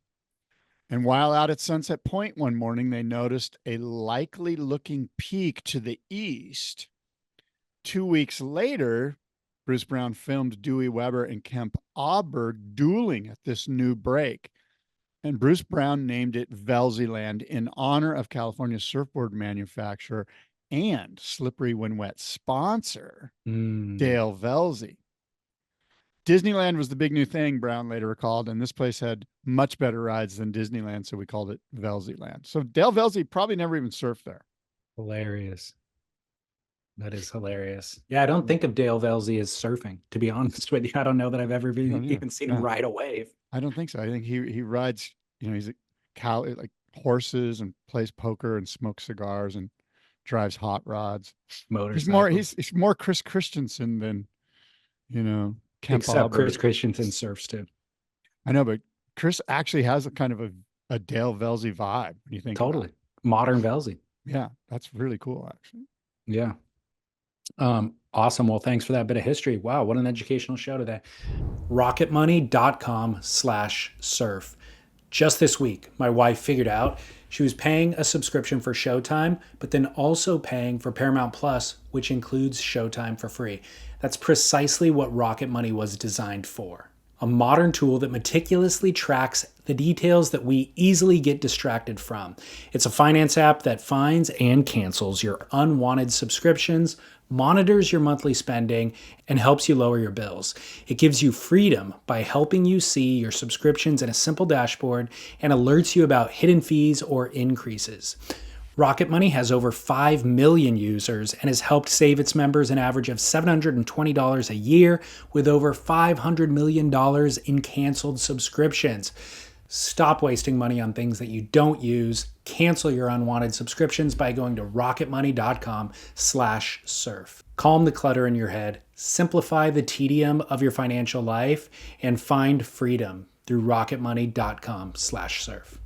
[SPEAKER 2] And while out at Sunset Point one morning, they noticed a likely looking peak to the east. 2 weeks later, Bruce Brown filmed Dewey Weber and Kemp Auberg dueling at this new break. And Bruce Brown named it Velziland in honor of California surfboard manufacturer and Slippery When Wet sponsor, Dale Velzy. Disneyland was the big new thing, Brown later recalled, and this place had much better rides than Disneyland, so we called it Velziland. So Dale Velzy probably never even surfed there.
[SPEAKER 1] Hilarious. That is hilarious. Yeah, I don't think of Dale Velzy as surfing, to be honest with you. I don't know that I've ever even seen him ride a wave.
[SPEAKER 2] I don't think so. I think he rides, he's a cow, like horses, and plays poker and smokes cigars and drives hot rods.
[SPEAKER 1] Motorcycles.
[SPEAKER 2] He's more Chris Christensen than, Kemp
[SPEAKER 1] Except
[SPEAKER 2] Auburn.
[SPEAKER 1] Chris Christensen surfs too.
[SPEAKER 2] I know, but Chris actually has a kind of a Dale Velzy vibe when you think
[SPEAKER 1] totally
[SPEAKER 2] about it.
[SPEAKER 1] Modern Velzy.
[SPEAKER 2] Yeah, that's really cool, actually.
[SPEAKER 1] Yeah. Awesome. Well, thanks for that bit of history. Wow, what an educational show today. Rocketmoney.com/surf. Just this week, my wife figured out she was paying a subscription for Showtime, but then also paying for Paramount Plus, which includes Showtime for free. That's precisely what Rocket Money was designed for. A modern tool that meticulously tracks the details that we easily get distracted from. It's a finance app that finds and cancels your unwanted subscriptions, monitors your monthly spending, and helps you lower your bills. It gives you freedom by helping you see your subscriptions in a simple dashboard and alerts you about hidden fees or increases. Rocket Money has over 5 million users and has helped save its members an average of $720 a year with over $500 million in canceled subscriptions. Stop wasting money on things that you don't use. Cancel your unwanted subscriptions by going to rocketmoney.com/surf. Calm the clutter in your head, simplify the tedium of your financial life, and find freedom through rocketmoney.com/surf.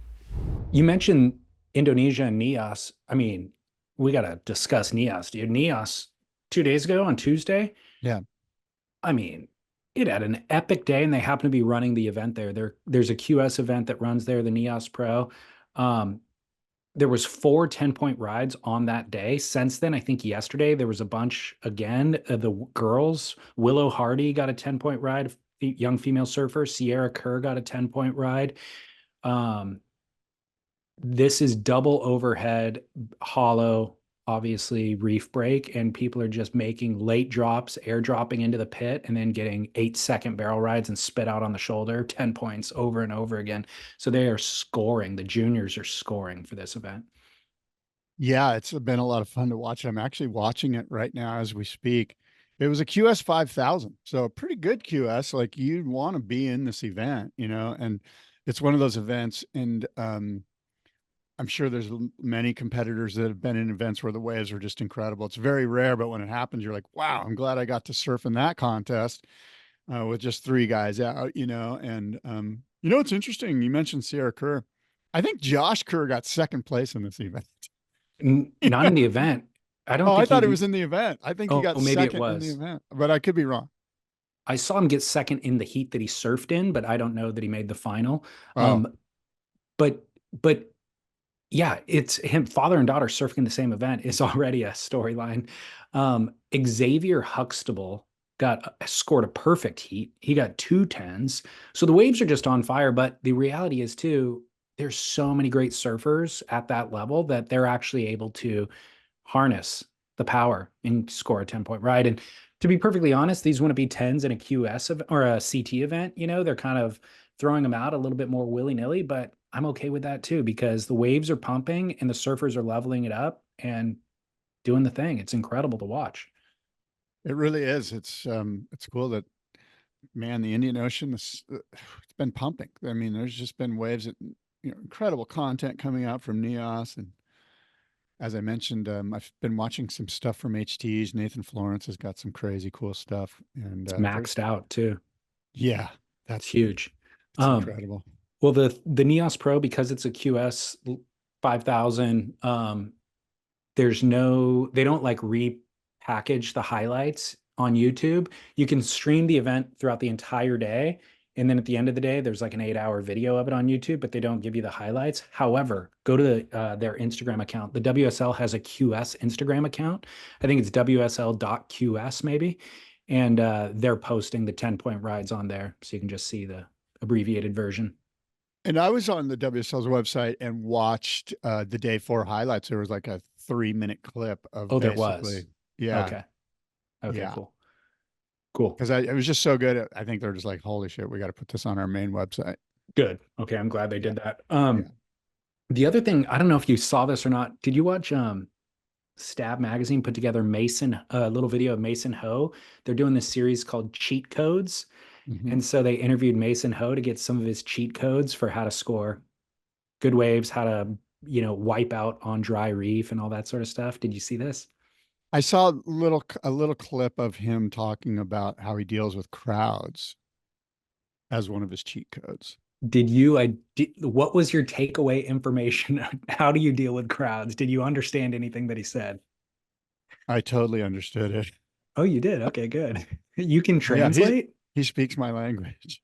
[SPEAKER 1] You mentioned Indonesia and Nias. I mean, we got to discuss Nias, dude. Nias 2 days ago on Tuesday.
[SPEAKER 2] Yeah.
[SPEAKER 1] I mean, it had an epic day, and they happen to be running the event there. There's a QS event that runs there, the Nias Pro. There was 4 10-point rides on that day. Since then, I think yesterday there was a bunch again. The girls, Willow Hardy got a 10-point ride. Young female surfer, Sierra Kerr got a 10-point ride. This is double overhead, hollow, obviously reef break, and people are just making late drops, airdropping into the pit, and then getting 8-second barrel rides and spit out on the shoulder, 10 points over and over again. So they are scoring. The juniors are scoring for this event.
[SPEAKER 2] Yeah, it's been a lot of fun to watch. I'm actually watching it right now as we speak. It was a QS 5000, so a pretty good QS. Like you'd want to be in this event, and it's one of those events. And I I'm sure there's many competitors that have been in events where the waves are just incredible. It's very rare, but when it happens, you're like, wow, I'm glad I got to surf in that contest with just 3 guys out, and it's interesting. You mentioned Sierra Kerr. I think Josh Kerr got second place in this event.
[SPEAKER 1] Not in the event. I don't
[SPEAKER 2] Oh, I
[SPEAKER 1] think
[SPEAKER 2] thought it
[SPEAKER 1] he,
[SPEAKER 2] was in the event. I think he got
[SPEAKER 1] maybe it
[SPEAKER 2] second in the
[SPEAKER 1] was.
[SPEAKER 2] event, but I could be wrong.
[SPEAKER 1] I saw him get second in the heat that he surfed in, but I don't know that he made the final.
[SPEAKER 2] Oh,
[SPEAKER 1] But but yeah, it's him, father and daughter surfing the same event is already a storyline. Xavier Huxtable scored a perfect heat. He got 2 10s. So the waves are just on fire. But the reality is too, there's so many great surfers at that level that they're actually able to harness the power and score a 10-point ride. And to be perfectly honest, these wouldn't be 10s in a QS or a CT event. They're kind of throwing them out a little bit more willy-nilly, but I'm okay with that too, because the waves are pumping and the surfers are leveling it up and doing the thing. It's incredible to watch.
[SPEAKER 2] it really is. It's cool that, man, the Indian Ocean it's been pumping. I mean, there's just been waves that, incredible content coming out from Nias. And as I mentioned, I've been watching some stuff from HTs. Nathan Florence has got some crazy cool stuff. And
[SPEAKER 1] It's maxed out too.
[SPEAKER 2] yeah,
[SPEAKER 1] It's huge.
[SPEAKER 2] it's incredible.
[SPEAKER 1] Well, the Nios Pro, because it's a QS 5000, they don't like repackage the highlights on YouTube. You can stream the event throughout the entire day. And then at the end of the day, there's like an 8-hour video of it on YouTube, but they don't give you the highlights. However, go to their Instagram account. The WSL has a QS Instagram account. I think it's WSL.QS maybe. And they're posting the 10-point rides on there. So you can just see the abbreviated version.
[SPEAKER 2] And I was on the WSL's website and watched the day 4 highlights. There was like a 3-minute clip of
[SPEAKER 1] there was.
[SPEAKER 2] Yeah.
[SPEAKER 1] Okay,
[SPEAKER 2] Yeah.
[SPEAKER 1] Cool.
[SPEAKER 2] Because it was just so good. I think they're just like, holy shit, we got to put this on our main website.
[SPEAKER 1] Good. Okay, I'm glad they did that. The other thing, I don't know if you saw this or not. Did you watch Stab Magazine put together a little video of Mason Ho? They're doing this series called Cheat Codes.
[SPEAKER 2] Mm-hmm.
[SPEAKER 1] And so they interviewed Mason Ho to get some of his cheat codes for how to score good waves, how to, wipe out on dry reef and all that sort of stuff. Did you see this?
[SPEAKER 2] I saw a little clip of him talking about how he deals with crowds as one of his cheat codes.
[SPEAKER 1] What was your takeaway information? How do you deal with crowds? Did you understand anything that he said?
[SPEAKER 2] I totally understood it.
[SPEAKER 1] Oh, you did? Okay, good. You can
[SPEAKER 2] Yeah,
[SPEAKER 1] translate?
[SPEAKER 2] he speaks my language.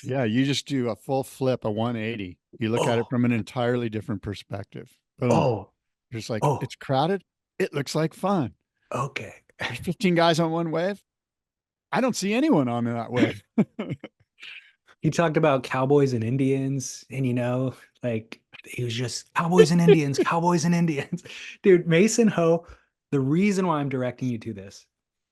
[SPEAKER 2] Yeah, you just do a full flip, a 180. You look at it from an entirely different perspective. Boom. Just like, it's crowded. It looks like fun.
[SPEAKER 1] Okay.
[SPEAKER 2] There's 15 guys on one wave. I don't see anyone on that wave.
[SPEAKER 1] He talked about cowboys and Indians, and like he was just cowboys and Indians, cowboys and Indians. Dude, Mason Ho, the reason why I'm directing you to this,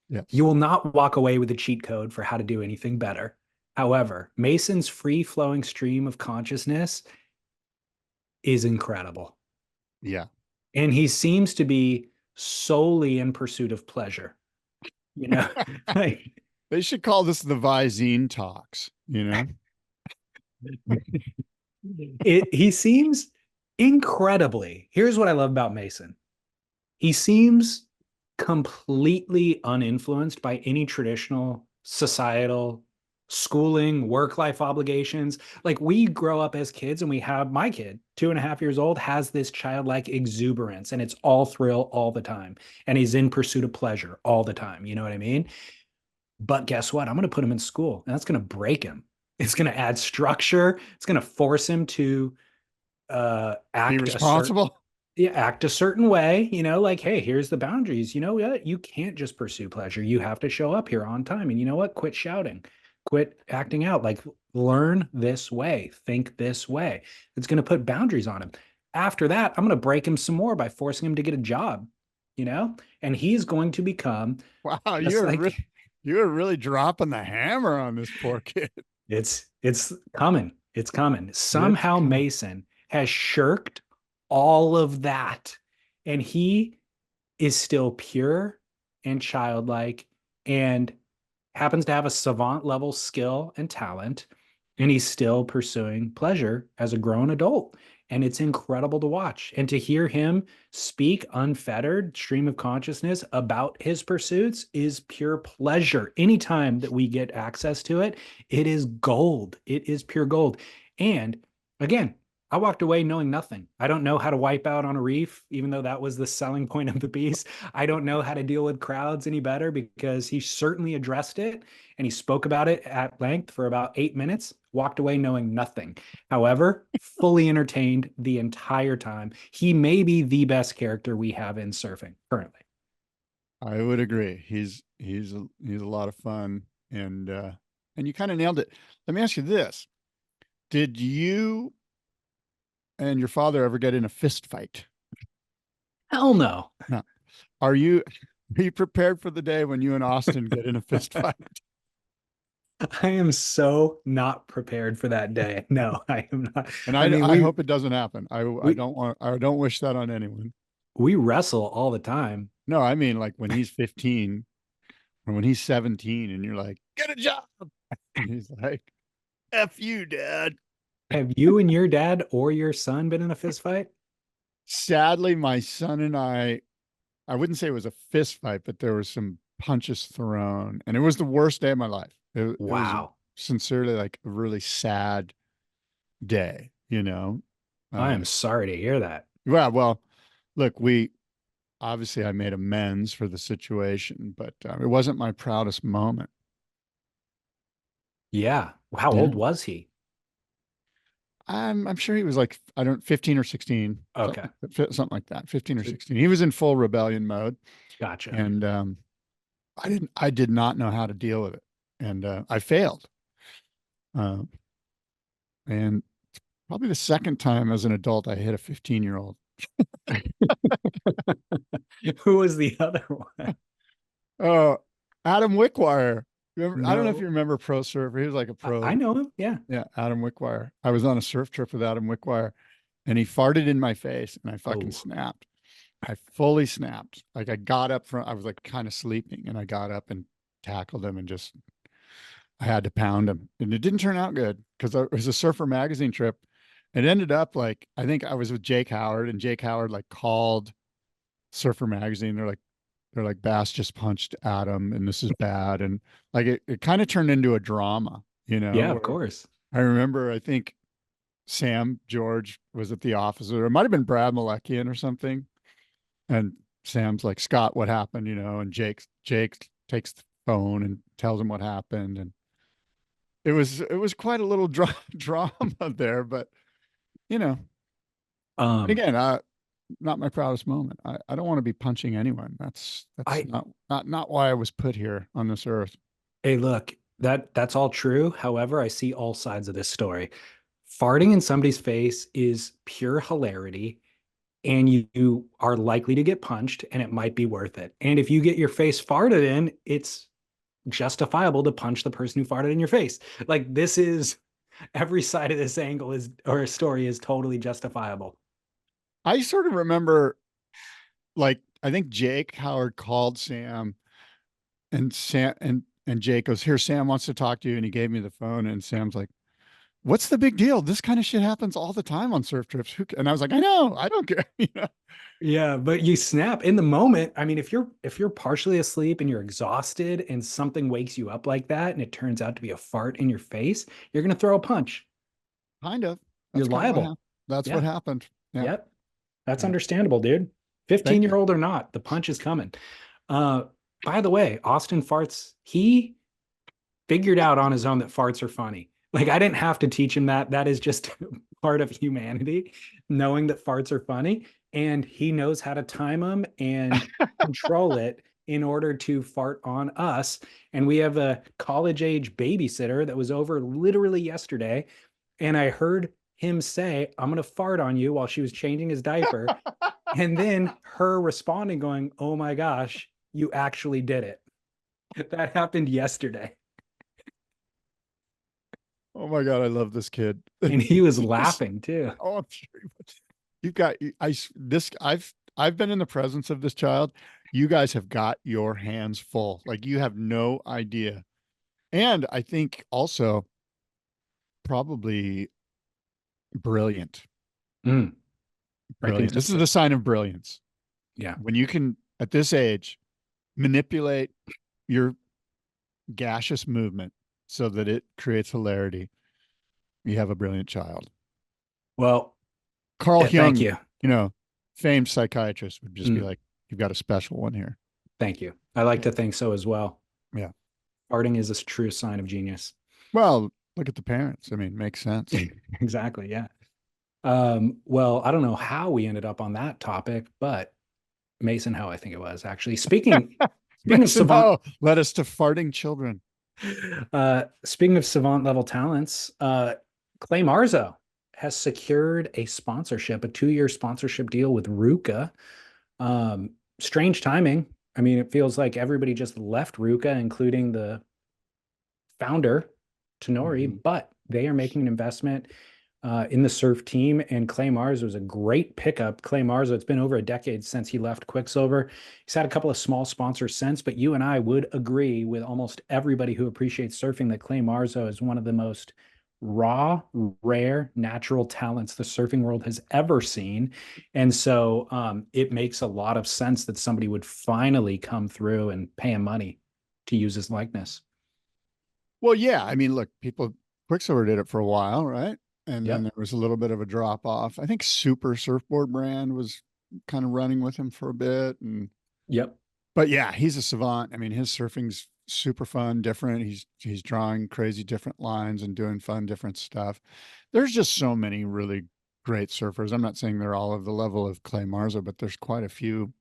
[SPEAKER 2] yes,
[SPEAKER 1] you will not walk away with a cheat code for how to do anything better. However, Mason's free-flowing stream of consciousness is incredible.
[SPEAKER 2] Yeah.
[SPEAKER 1] And he seems to be solely in pursuit of pleasure. Like,
[SPEAKER 2] They should call this the Visine Talks,
[SPEAKER 1] He seems incredibly. Here's what I love about Mason. He seems completely uninfluenced by any traditional societal schooling, work-life obligations. Like, we grow up as kids and my kid, 2.5 years old, has this childlike exuberance, and it's all thrill all the time. And he's in pursuit of pleasure all the time. You know what I mean? But guess what? I'm going to put him in school, and that's going to break him. It's going to add structure. It's going to force him to act
[SPEAKER 2] be responsible.
[SPEAKER 1] act a certain way, like, hey, here's the boundaries. You know what? You can't just pursue pleasure. You have to show up here on time. And you know what? Quit shouting, quit acting out. Like, learn this way, think this way. It's going to put boundaries on him. After that, I'm going to break him some more by forcing him to get a job, and he's going to become.
[SPEAKER 2] Wow, you're really dropping the hammer on this poor kid.
[SPEAKER 1] It's coming. It's coming. Somehow Mason has shirked all of that, and he is still pure and childlike and happens to have a savant level skill and talent. And he's still pursuing pleasure as a grown adult. And it's incredible to watch. And to hear him speak unfettered, stream of consciousness about his pursuits is pure pleasure. Anytime that we get access to it, it is gold. It is pure gold. And again, I walked away knowing nothing. I don't know how to wipe out on a reef, even though that was the selling point of the piece. I don't know how to deal with crowds any better because he certainly addressed it and he spoke about it at length for about 8 minutes, walked away knowing nothing. However, fully entertained the entire time. He may be the best character we have in surfing currently.
[SPEAKER 2] I would agree. He's a lot of fun, and you kind of nailed it. Let me ask you this. Did you and your father ever get in a fist fight?
[SPEAKER 1] Hell no.
[SPEAKER 2] No. Are you prepared for the day when you and Austin get in a fist fight?
[SPEAKER 1] I am so not prepared for that day. No, I am not.
[SPEAKER 2] And I hope it doesn't happen. I don't wish that on anyone.
[SPEAKER 1] We wrestle all the time.
[SPEAKER 2] No, I mean, like when he's 15 or when he's 17 and you're like, get a job. And he's like, F you, Dad.
[SPEAKER 1] Have you and your dad or your son been in a fist fight?
[SPEAKER 2] Sadly, my son and I wouldn't say it was a fist fight, but there were some punches thrown, and it was the worst day of my life. It was sincerely like a really sad day, you know?
[SPEAKER 1] I am sorry to hear that.
[SPEAKER 2] Yeah, well, look, obviously I made amends for the situation, but it wasn't my proudest moment.
[SPEAKER 1] Yeah. How old was he?
[SPEAKER 2] I'm sure he was like, 15 or 16.
[SPEAKER 1] Okay.
[SPEAKER 2] Something like that. 15 or 16. He was in full rebellion mode.
[SPEAKER 1] Gotcha.
[SPEAKER 2] And I did not know how to deal with it. And I failed. And probably the second time as an adult, I hit a 15-year-old.
[SPEAKER 1] Who was the other one?
[SPEAKER 2] Oh, Adam Wickwire. I don't know if you remember Pro Surfer. He was like a pro.
[SPEAKER 1] I know him. Yeah.
[SPEAKER 2] Yeah. Adam Wickwire. I was on a surf trip with Adam Wickwire and he farted in my face and I fucking snapped. I fully snapped. Like I got up from, I was like kind of sleeping and I got up and tackled him and I had to pound him. And it didn't turn out good because it was a Surfer magazine trip. It ended up like, I think I was with Jake Howard and Jake Howard like called Surfer magazine. They're like, Bass just punched Adam and this is bad. And like, it kind of turned into a drama, you know?
[SPEAKER 1] Yeah, of course.
[SPEAKER 2] I remember, I think Sam George was at the office, or it might've been Brad Malekian or something. And Sam's like, Scott, what happened? You know, and Jake takes the phone and tells him what happened. And it was quite a little drama there, but you know, again, not my proudest moment. I don't want to be punching anyone. That's not why I was put here on this earth.
[SPEAKER 1] Hey, look, that's all true. However, I see all sides of this story. Farting in somebody's face is pure hilarity, and you are likely to get punched, and it might be worth it. And if you get your face farted in, it's justifiable to punch the person who farted in your face. Like this is every side of this angle or story is totally justifiable.
[SPEAKER 2] I sort of remember, like, I think Jake Howard called Sam and Jake goes, here, Sam wants to talk to you. And he gave me the phone and Sam's like, what's the big deal? This kind of shit happens all the time on surf trips. And I was like, I know, I don't care. You know?
[SPEAKER 1] Yeah, but you snap in the moment. I mean, if you're partially asleep and you're exhausted and something wakes you up like that and it turns out to be a fart in your face, you're going to throw a punch.
[SPEAKER 2] Kind of.
[SPEAKER 1] You're liable.
[SPEAKER 2] That's what happened.
[SPEAKER 1] Yeah. Yep. That's understandable, dude. 15-year-old or not, the punch is coming. By the way, Austin farts, he figured out on his own that farts are funny. Like I didn't have to teach him that. That is just part of humanity, knowing that farts are funny. And he knows how to time them and control it in order to fart on us. And we have a college age babysitter that was over literally yesterday. And I heard him say, I'm going to fart on you while she was changing his diaper. And then her responding going, oh my gosh, you actually did it. That happened yesterday.
[SPEAKER 2] Oh my God, I love this kid.
[SPEAKER 1] And he was laughing too.
[SPEAKER 2] Oh, I'm sure. I've been in the presence of this child. You guys have got your hands full. Like you have no idea. And I think also probably brilliant.
[SPEAKER 1] Mm, right thing
[SPEAKER 2] Brilliant.
[SPEAKER 1] to
[SPEAKER 2] This is
[SPEAKER 1] say.
[SPEAKER 2] the sign of brilliance.
[SPEAKER 1] Yeah.
[SPEAKER 2] When you can, at this age, manipulate your gaseous movement so that it creates hilarity, you have a brilliant child.
[SPEAKER 1] Well,
[SPEAKER 2] Carl
[SPEAKER 1] thank
[SPEAKER 2] Jung,
[SPEAKER 1] you.
[SPEAKER 2] famed psychiatrist, would just be
[SPEAKER 1] Mm,
[SPEAKER 2] like, you've got a special one here.
[SPEAKER 1] thank you. I like to think so as well.
[SPEAKER 2] Yeah.
[SPEAKER 1] Farting is a true sign of genius.
[SPEAKER 2] Well, look at the parents. I mean, makes sense.
[SPEAKER 1] Exactly. Yeah. Well, I don't know how we ended up on that topic, but Mason Ho, I think it was actually. Speaking of
[SPEAKER 2] Mason
[SPEAKER 1] savant,
[SPEAKER 2] Ho led us to farting children.
[SPEAKER 1] speaking of savant level talents, Clay Marzo has secured a sponsorship, a 2-year sponsorship deal with Ruka. Strange timing. I mean, it feels like everybody just left Ruka, including the founder, Tenori, but they are making an investment in the surf team. And Clay Marzo was a great pickup. Clay Marzo, it's been over a decade since he left Quicksilver. He's had a couple of small sponsors since, but you and I would agree with almost everybody who appreciates surfing that Clay Marzo is one of the most raw, rare, natural talents the surfing world has ever seen. And so it makes a lot of sense that somebody would finally come through and pay him money to use his likeness.
[SPEAKER 2] Well, yeah. I mean, look, Quicksilver did it for a while, right? And then
[SPEAKER 1] Yep.
[SPEAKER 2] there was a little bit of a drop off. I think Super Surfboard brand was kind of running with him for a bit.
[SPEAKER 1] Yep.
[SPEAKER 2] But yeah, he's a savant. I mean, his surfing's super fun, different. He's drawing crazy different lines and doing fun, different stuff. There's just so many really great surfers. I'm not saying they're all of the level of Clay Marzo, but there's quite a few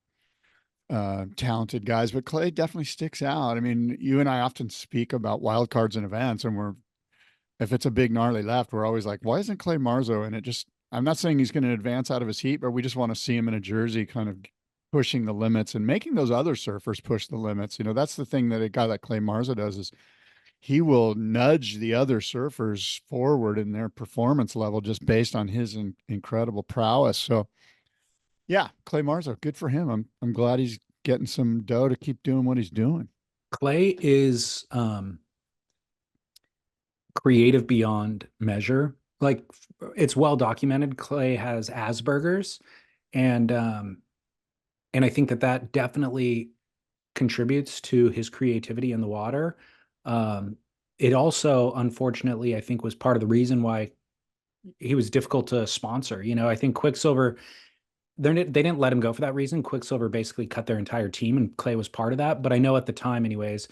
[SPEAKER 2] talented guys, but Clay definitely sticks out. I mean, you and I often speak about wild cards and events, and if it's a big gnarly left, we're always like, why isn't Clay Marzo? And I'm not saying he's going to advance out of his heat, but we just want to see him in a jersey kind of pushing the limits and making those other surfers push the limits. That's the thing that a guy like Clay Marzo does is he will nudge the other surfers forward in their performance level just based on his incredible prowess. So yeah, Clay Marzo, good for him. I'm glad he's getting some dough to keep doing what he's doing.
[SPEAKER 1] Clay is creative beyond measure. Like it's well documented. Clay has Asperger's, and I think that definitely contributes to his creativity in the water. It also, unfortunately, I think was part of the reason why he was difficult to sponsor. I think Quicksilver they didn't let him go for that reason. Quicksilver basically cut their entire team, and Clay was part of that. But I know at the time, anyways,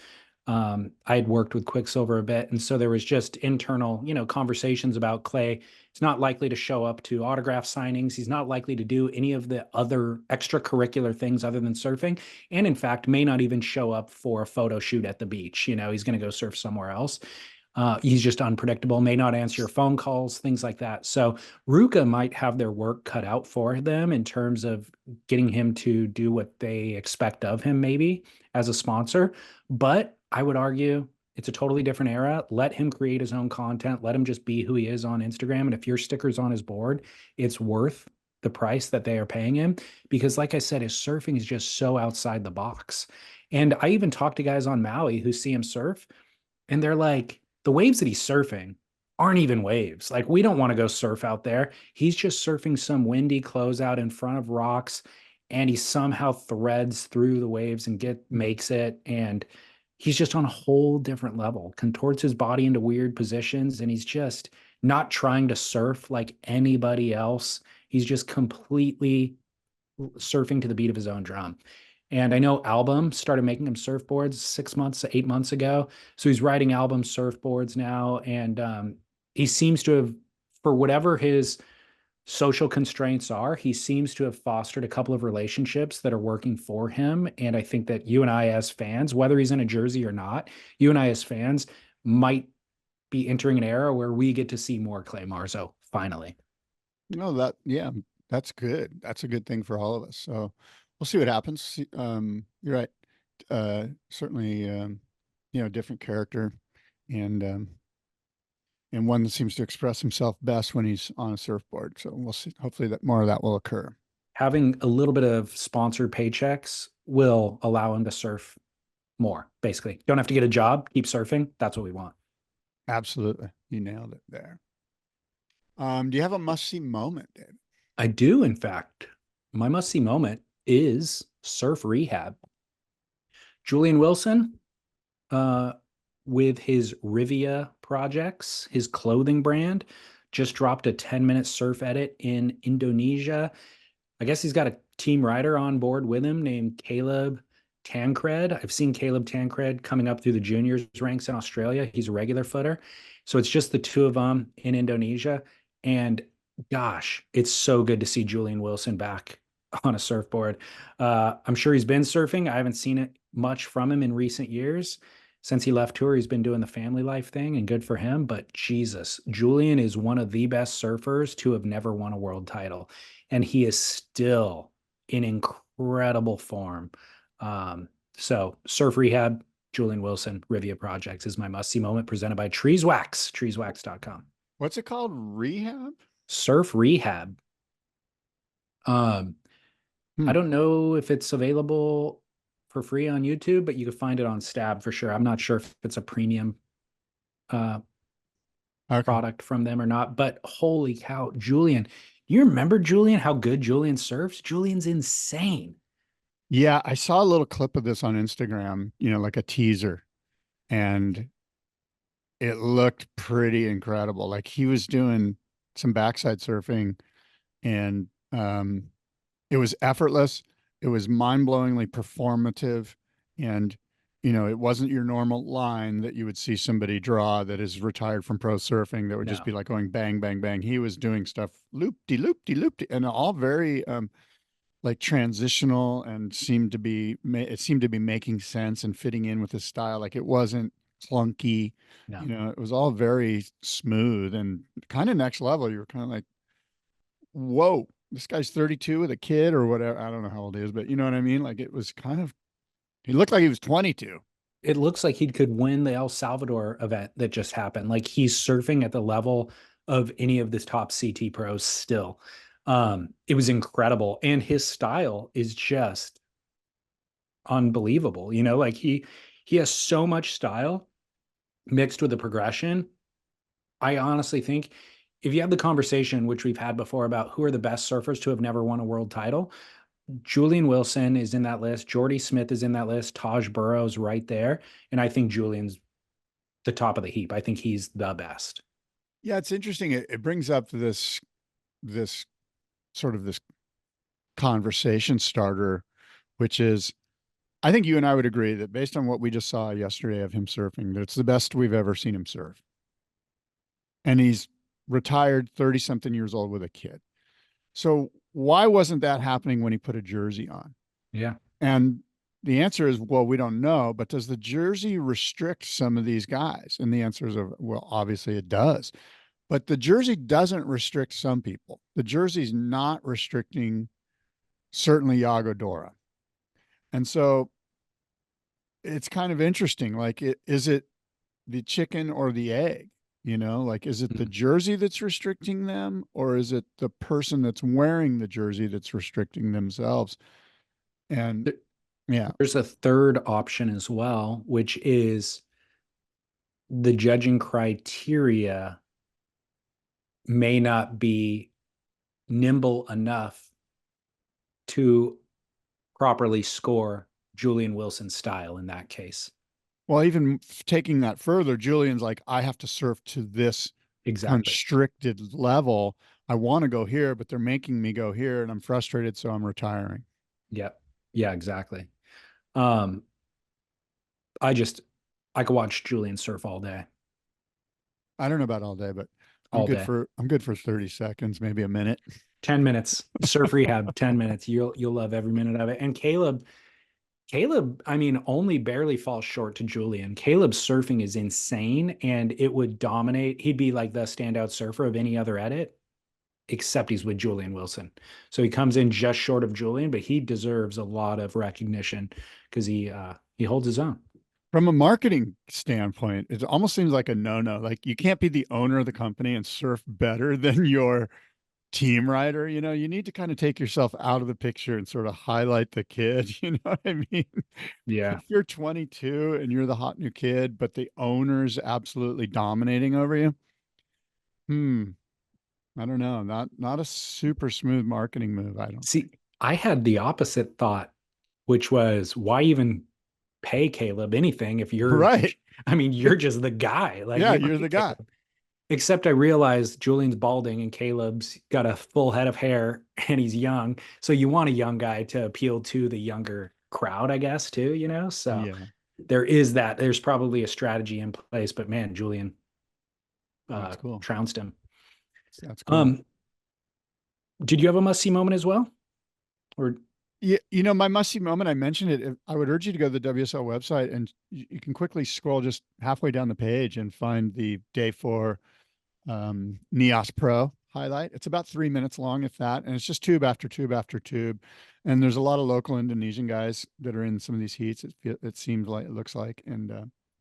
[SPEAKER 1] I had worked with Quicksilver a bit, and so there was just internal, conversations about Clay. He's not likely to show up to autograph signings. He's not likely to do any of the other extracurricular things other than surfing, and in fact, may not even show up for a photo shoot at the beach. He's going to go surf somewhere else. He's just unpredictable, may not answer your phone calls, things like that. So Ruka might have their work cut out for them in terms of getting him to do what they expect of him, maybe as a sponsor. But I would argue it's a totally different era. Let him create his own content. Let him just be who he is on Instagram. And if your sticker's on his board, it's worth the price that they are paying him. Because like I said, his surfing is just so outside the box. And I even talked to guys on Maui who see him surf, and they're like, the waves that he's surfing aren't even waves. Like, we don't want to go surf out there. He's just surfing some windy closeout in front of rocks, and he somehow threads through the waves and makes it. And he's just on a whole different level, contorts his body into weird positions, and he's just not trying to surf like anybody else. He's just completely surfing to the beat of his own drum. And I know Album started making him surfboards 6 months, 8 months ago. So he's riding Album surfboards now. And he seems to have, for whatever his social constraints are, he seems to have fostered a couple of relationships that are working for him. And I think that you and I, as fans, whether he's in a jersey or not, you and I, as fans, might be entering an era where we get to see more Clay Marzo finally.
[SPEAKER 2] Yeah, that's good. That's a good thing for all of us. So we'll see what happens. You're right. Certainly, different character, and one that seems to express himself best when he's on a surfboard. So we'll see. Hopefully, that more of that will occur.
[SPEAKER 1] Having a little bit of sponsored paychecks will allow him to surf more. Basically, don't have to get a job. Keep surfing. That's what we want.
[SPEAKER 2] Absolutely, you nailed it there. Do you have a must-see moment, Dave?
[SPEAKER 1] I do, in fact. My must-see moment is Surf Rehab. Julian Wilson, uh, with his Rivia projects, his clothing brand, just dropped a 10-minute surf edit in Indonesia. I guess he's got a team rider on board with him named Caleb Tancred. I've seen Caleb Tancred coming up through the juniors ranks in Australia. He's a regular footer. So it's just the two of them in Indonesia. And gosh, it's so good to see Julian Wilson back on a surfboard. I'm sure he's been surfing. I haven't seen it much from him in recent years. Since he left tour, he's been doing the family life thing, and good for him. But Jesus, Julian is one of the best surfers to have never won a world title, and he is still in incredible form. So Surf Rehab, Julian Wilson, Rivia Projects is my must-see moment, presented by Treeswax, treeswax.com.
[SPEAKER 2] What's it called? Rehab?
[SPEAKER 1] Surf Rehab. I don't know if it's available for free on YouTube, but you can find it on Stab for sure. I'm not sure if it's a premium product from them or not, but holy cow, Julian. You remember Julian, how good Julian surfs? Julian's insane.
[SPEAKER 2] Yeah, I saw a little clip of this on Instagram, like a teaser, and it looked pretty incredible. Like he was doing some backside surfing, and it was effortless. It was mind-blowingly performative, and it wasn't your normal line that you would see somebody draw that is retired from pro surfing that would just be like going bang, bang, bang. He was doing stuff loop-de, and all very like transitional, and it seemed to be making sense and fitting in with his style. Like it wasn't clunky. It was all very smooth and kind of next level. You were kind of like, whoa, this guy's 32 with a kid or whatever. I don't know how old he is, but you know what I mean? Like it was he looked like he was 22.
[SPEAKER 1] It looks like he could win the El Salvador event that just happened. Like he's surfing at the level of any of the top CT pros still. It was incredible. And his style is just unbelievable. Like he has so much style mixed with the progression. I honestly think if you have the conversation, which we've had before, about who are the best surfers to have never won a world title, Julian Wilson is in that list. Jordy Smith is in that list. Taj Burrow's right there. And I think Julian's the top of the heap. I think he's the best.
[SPEAKER 2] Yeah, it's interesting. It brings up this sort of this conversation starter, which is, I think you and I would agree that based on what we just saw yesterday of him surfing, that it's the best we've ever seen him surf. And he's retired 30 something years old with a kid. So why wasn't that happening when he put a jersey on?
[SPEAKER 1] Yeah.
[SPEAKER 2] And the answer is, well, we don't know, but does the jersey restrict some of these guys? And the answer is, well, obviously it does. But the jersey doesn't restrict some people. The jersey's not restricting certainly Yago Dora. And so it's kind of interesting. Like, is it the chicken or the egg? Like, is it the jersey that's restricting them, or is it the person that's wearing the jersey that's restricting themselves? And yeah,
[SPEAKER 1] there's a third option as well, which is the judging criteria may not be nimble enough to properly score Julian Wilson's style in that case.
[SPEAKER 2] Well, even taking that further, Julian's like, I have to surf to this constricted level. I want to go here, but they're making me go here, and I'm frustrated, so I'm retiring.
[SPEAKER 1] Yep. Yeah, exactly. I could watch Julian surf all day.
[SPEAKER 2] I don't know about all day, but I'm good for 30 seconds, maybe a minute.
[SPEAKER 1] 10 minutes. Surf Rehab, 10 minutes. You'll love every minute of it. And Caleb, I mean, only barely falls short to Julian. Caleb's surfing is insane, and it would dominate. He'd be like the standout surfer of any other edit, except he's with Julian Wilson. So he comes in just short of Julian, but he deserves a lot of recognition because he holds his own.
[SPEAKER 2] From a marketing standpoint, it almost seems like a no-no. Like, you can't be the owner of the company and surf better than your team rider. You need to kind of take yourself out of the picture and sort of highlight the kid. You know what I mean?
[SPEAKER 1] Yeah.
[SPEAKER 2] If you're 22 and you're the hot new kid, but the owner's absolutely dominating over you. I don't know. Not a super smooth marketing move, I don't
[SPEAKER 1] See,
[SPEAKER 2] think.
[SPEAKER 1] I had the opposite thought, which was why even pay Caleb anything if you're,
[SPEAKER 2] Right.
[SPEAKER 1] I mean, you're just the guy. Like
[SPEAKER 2] Yeah,
[SPEAKER 1] you don't
[SPEAKER 2] you're the
[SPEAKER 1] need
[SPEAKER 2] guy.
[SPEAKER 1] Caleb. Except I realized Julian's balding and Caleb's got a full head of hair and he's young. So you want a young guy to appeal to the younger crowd, I guess, too, you know? So
[SPEAKER 2] Yeah,
[SPEAKER 1] there is that. There's probably a strategy in place, but man, Julian
[SPEAKER 2] that's cool.
[SPEAKER 1] trounced him.
[SPEAKER 2] That's cool.
[SPEAKER 1] Um, did you have a must see moment as well? Or
[SPEAKER 2] Yeah, my must-see moment, I mentioned it. I would urge you to go to the WSL website, and you can quickly scroll just halfway down the page and find the day 4 Nias Pro highlight. It's about 3 minutes long, if that, and it's just tube after tube after tube. And there's a lot of local Indonesian guys that are in some of these heats. It seems like, it looks like, and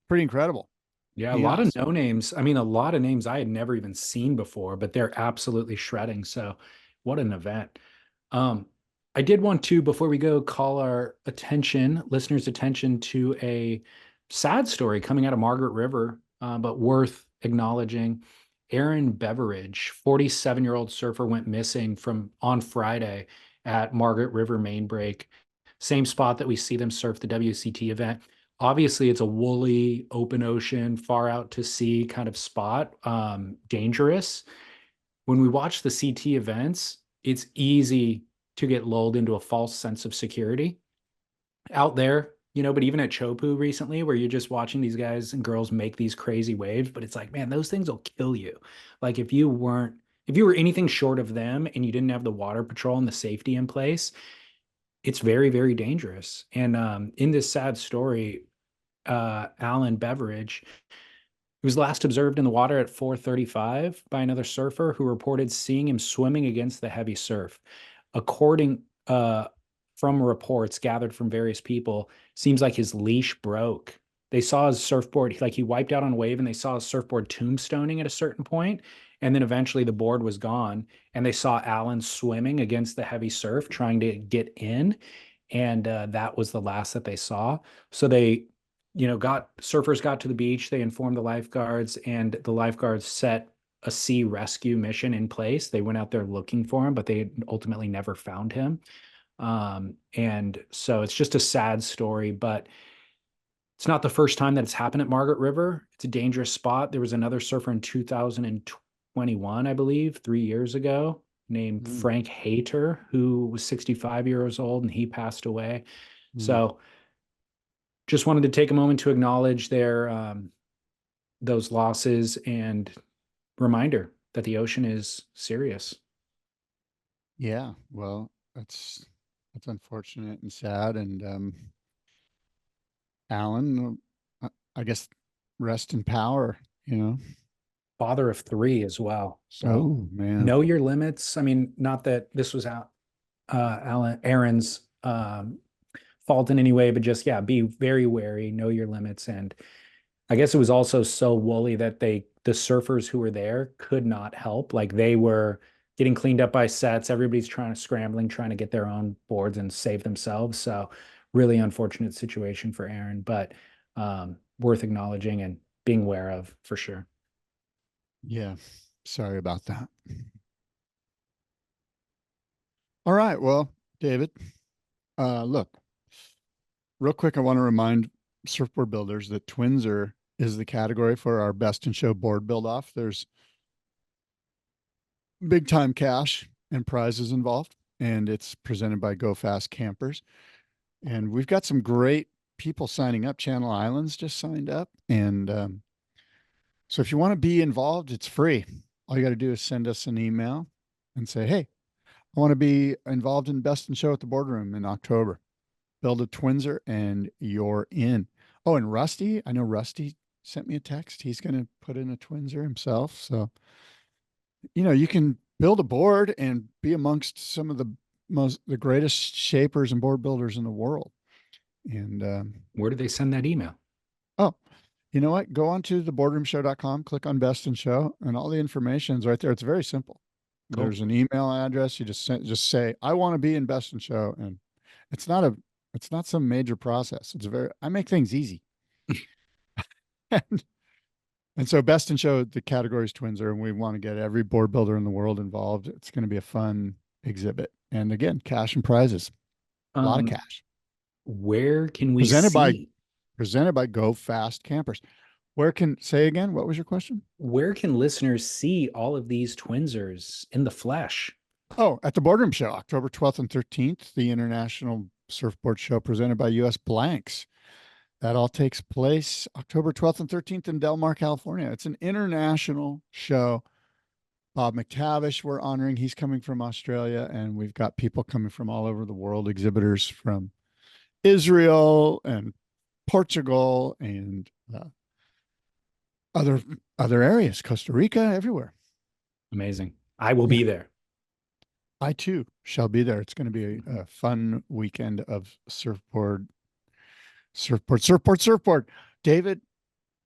[SPEAKER 2] pretty incredible.
[SPEAKER 1] yeah, a lot of
[SPEAKER 2] Nias.
[SPEAKER 1] no names. I mean, a lot of names I had never even seen before, but they're absolutely shredding. So what an event. Um, I did want to, before we go, call our attention, listeners' attention to a sad story coming out of Margaret River, but worth acknowledging. Aaron Beveridge, 47-year-old surfer, went missing from on Friday at Margaret River Main Break, same spot that we see them surf the WCT event. Obviously, it's a woolly, open ocean, far out to sea kind of spot, dangerous. When we watch the CT events, it's easy to get lulled into a false sense of security out there, you know, but even at Chopu recently, where you're just watching these guys and girls make these crazy waves, but it's like, man, those things will kill you. Like if you were anything short of them and you didn't have the water patrol and the safety in place, it's very, very dangerous. And in this sad story, Alan Beveridge, he was last observed in the water at 4:35 by another surfer who reported seeing him swimming against the heavy surf. According from reports gathered from various people, seems like his leash broke. They saw his surfboard, like he wiped out on a wave, and they saw his surfboard tombstoning at a certain point, and then eventually the board was gone, and they saw Alan swimming against the heavy surf, trying to get in, and that was the last that they saw. So they got surfers got to the beach, they informed the lifeguards, and the lifeguards set a sea rescue mission in place. They went out there looking for him, but they ultimately never found him. And so it's just a sad story, but it's not the first time that it's happened at Margaret River. It's a dangerous spot. There was another surfer in 2021, I believe, 3 years ago, named
[SPEAKER 2] Mm,
[SPEAKER 1] Frank Hayter, who was 65 years old and he passed away.
[SPEAKER 2] mm.
[SPEAKER 1] So just wanted to take a moment to acknowledge those losses and reminder that the ocean is serious.
[SPEAKER 2] Yeah, well, that's unfortunate and sad. And Alan, I guess, rest in power, you know.
[SPEAKER 1] Father of three as well. So
[SPEAKER 2] Oh man.
[SPEAKER 1] know your limits. I mean, not that this was out Aaron's fault in any way, but just yeah, be very wary, know your limits. And I guess it was also so woolly that the surfers who were there could not help. Like they were getting cleaned up by sets. Everybody's scrambling, trying to get their own boards and save themselves. So really unfortunate situation for Aaron, but worth acknowledging and being aware of for sure.
[SPEAKER 2] Yeah. Sorry about that. All right. Well, David, look, real quick, I want to remind surfboard builders that Twinser is the category for our best in show board build off. There's big time cash and prizes involved, and it's presented by Go Fast Campers. And we've got some great people signing up. Channel Islands just signed up. And so if you want to be involved, it's free. All you got to do is send us an email and say, hey, I want to be involved in Best in Show at the Boardroom in October. Build a Twinser and you're in. Oh, and Rusty, I know Rusty sent me a text. He's going to put in a Twinser himself. So, you can build a board and be amongst some of the greatest shapers and board builders in the world. And
[SPEAKER 1] Where do they send that email?
[SPEAKER 2] oh, you know what? Go on to theboardroomshow.com, click on Best in Show, and all the information is right there. It's very simple.
[SPEAKER 1] Cool.
[SPEAKER 2] There's an email address. You just say, I want to be in Best in Show. And it's not some major process. I make things easy. And And so Best in Show, the categories twins are, and we want to get every board builder in the world involved. It's going to be a fun exhibit. And again, cash and prizes, a lot of cash.
[SPEAKER 1] Where can we
[SPEAKER 2] Presented
[SPEAKER 1] see?
[SPEAKER 2] Presented by Go Fast Campers. Where can, say again, what was your question?
[SPEAKER 1] Where can listeners see all of these twinsers in the flesh?
[SPEAKER 2] Oh, at the Boardroom Show, October 12th and 13th, the International Surfboard Show presented by US Blanks. That all takes place October 12th and 13th in Del Mar, California. It's an international show. Bob McTavish, we're honoring. He's coming from Australia, and we've got people coming from all over the world, exhibitors from Israel and Portugal and other areas, Costa Rica, everywhere.
[SPEAKER 1] Amazing. I will be there.
[SPEAKER 2] I too shall be there. It's going to be a fun weekend of surfboard. David,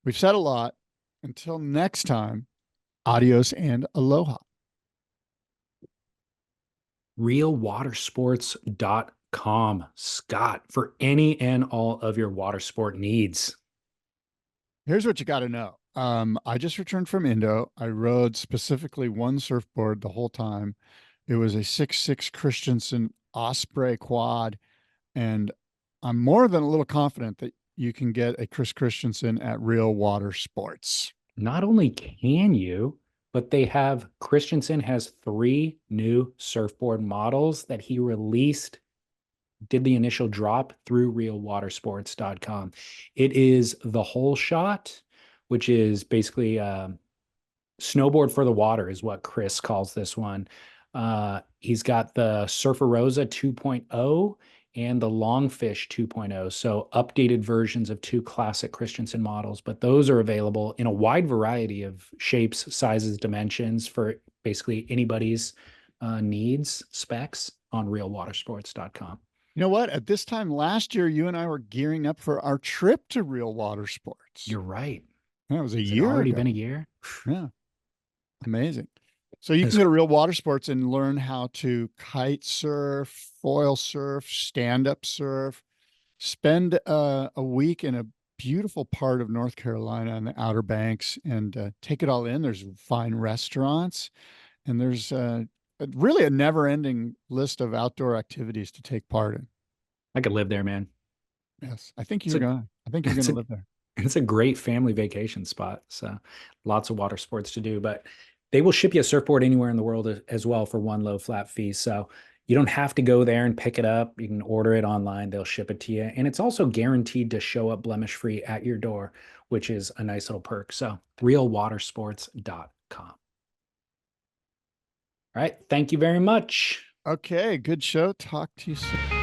[SPEAKER 2] we've said a lot. Until next time, adios and aloha.
[SPEAKER 1] realwatersports.com, Scott, for any and all of your water sport needs.
[SPEAKER 2] Here's what you got to know. I just returned from Indo. I rode specifically one surfboard the whole time. It was a 6.6 Christensen Osprey quad. And I'm more than a little confident that you can get a Chris Christensen at Real Water Sports.
[SPEAKER 1] Not only can you, but Christensen has 3 new surfboard models that he released, did the initial drop through realwatersports.com. It is the whole shot, which is basically snowboard for the water is what Chris calls this one. He's got the Surfer Rosa 2.0 and the Longfish 2.0. So updated versions of 2 classic Christensen models, but those are available in a wide variety of shapes, sizes, dimensions for basically anybody's needs, specs on realwatersports.com.
[SPEAKER 2] You know what? At this time last year, you and I were gearing up for our trip to Real Water Sports.
[SPEAKER 1] You're right.
[SPEAKER 2] That was a
[SPEAKER 1] Has
[SPEAKER 2] year
[SPEAKER 1] it already
[SPEAKER 2] ago.
[SPEAKER 1] been a year?
[SPEAKER 2] Yeah. Amazing. So you can go to Real Water Sports and learn how to kite surf, foil surf, stand-up surf, spend a week in a beautiful part of North Carolina on the Outer Banks and take it all in. There's fine restaurants and there's really a never-ending list of outdoor activities to take part in.
[SPEAKER 1] I could live there, man.
[SPEAKER 2] Yes, I think you're going to live there.
[SPEAKER 1] It's a great family vacation spot. So lots of water sports to do, but they will ship you a surfboard anywhere in the world as well for one low flat fee. So you don't have to go there and pick it up. You can order it online. They'll ship it to you. And it's also guaranteed to show up blemish free at your door, which is a nice little perk. So realwatersports.com. All right. Thank you very much.
[SPEAKER 2] Okay. Good show. Talk to you soon.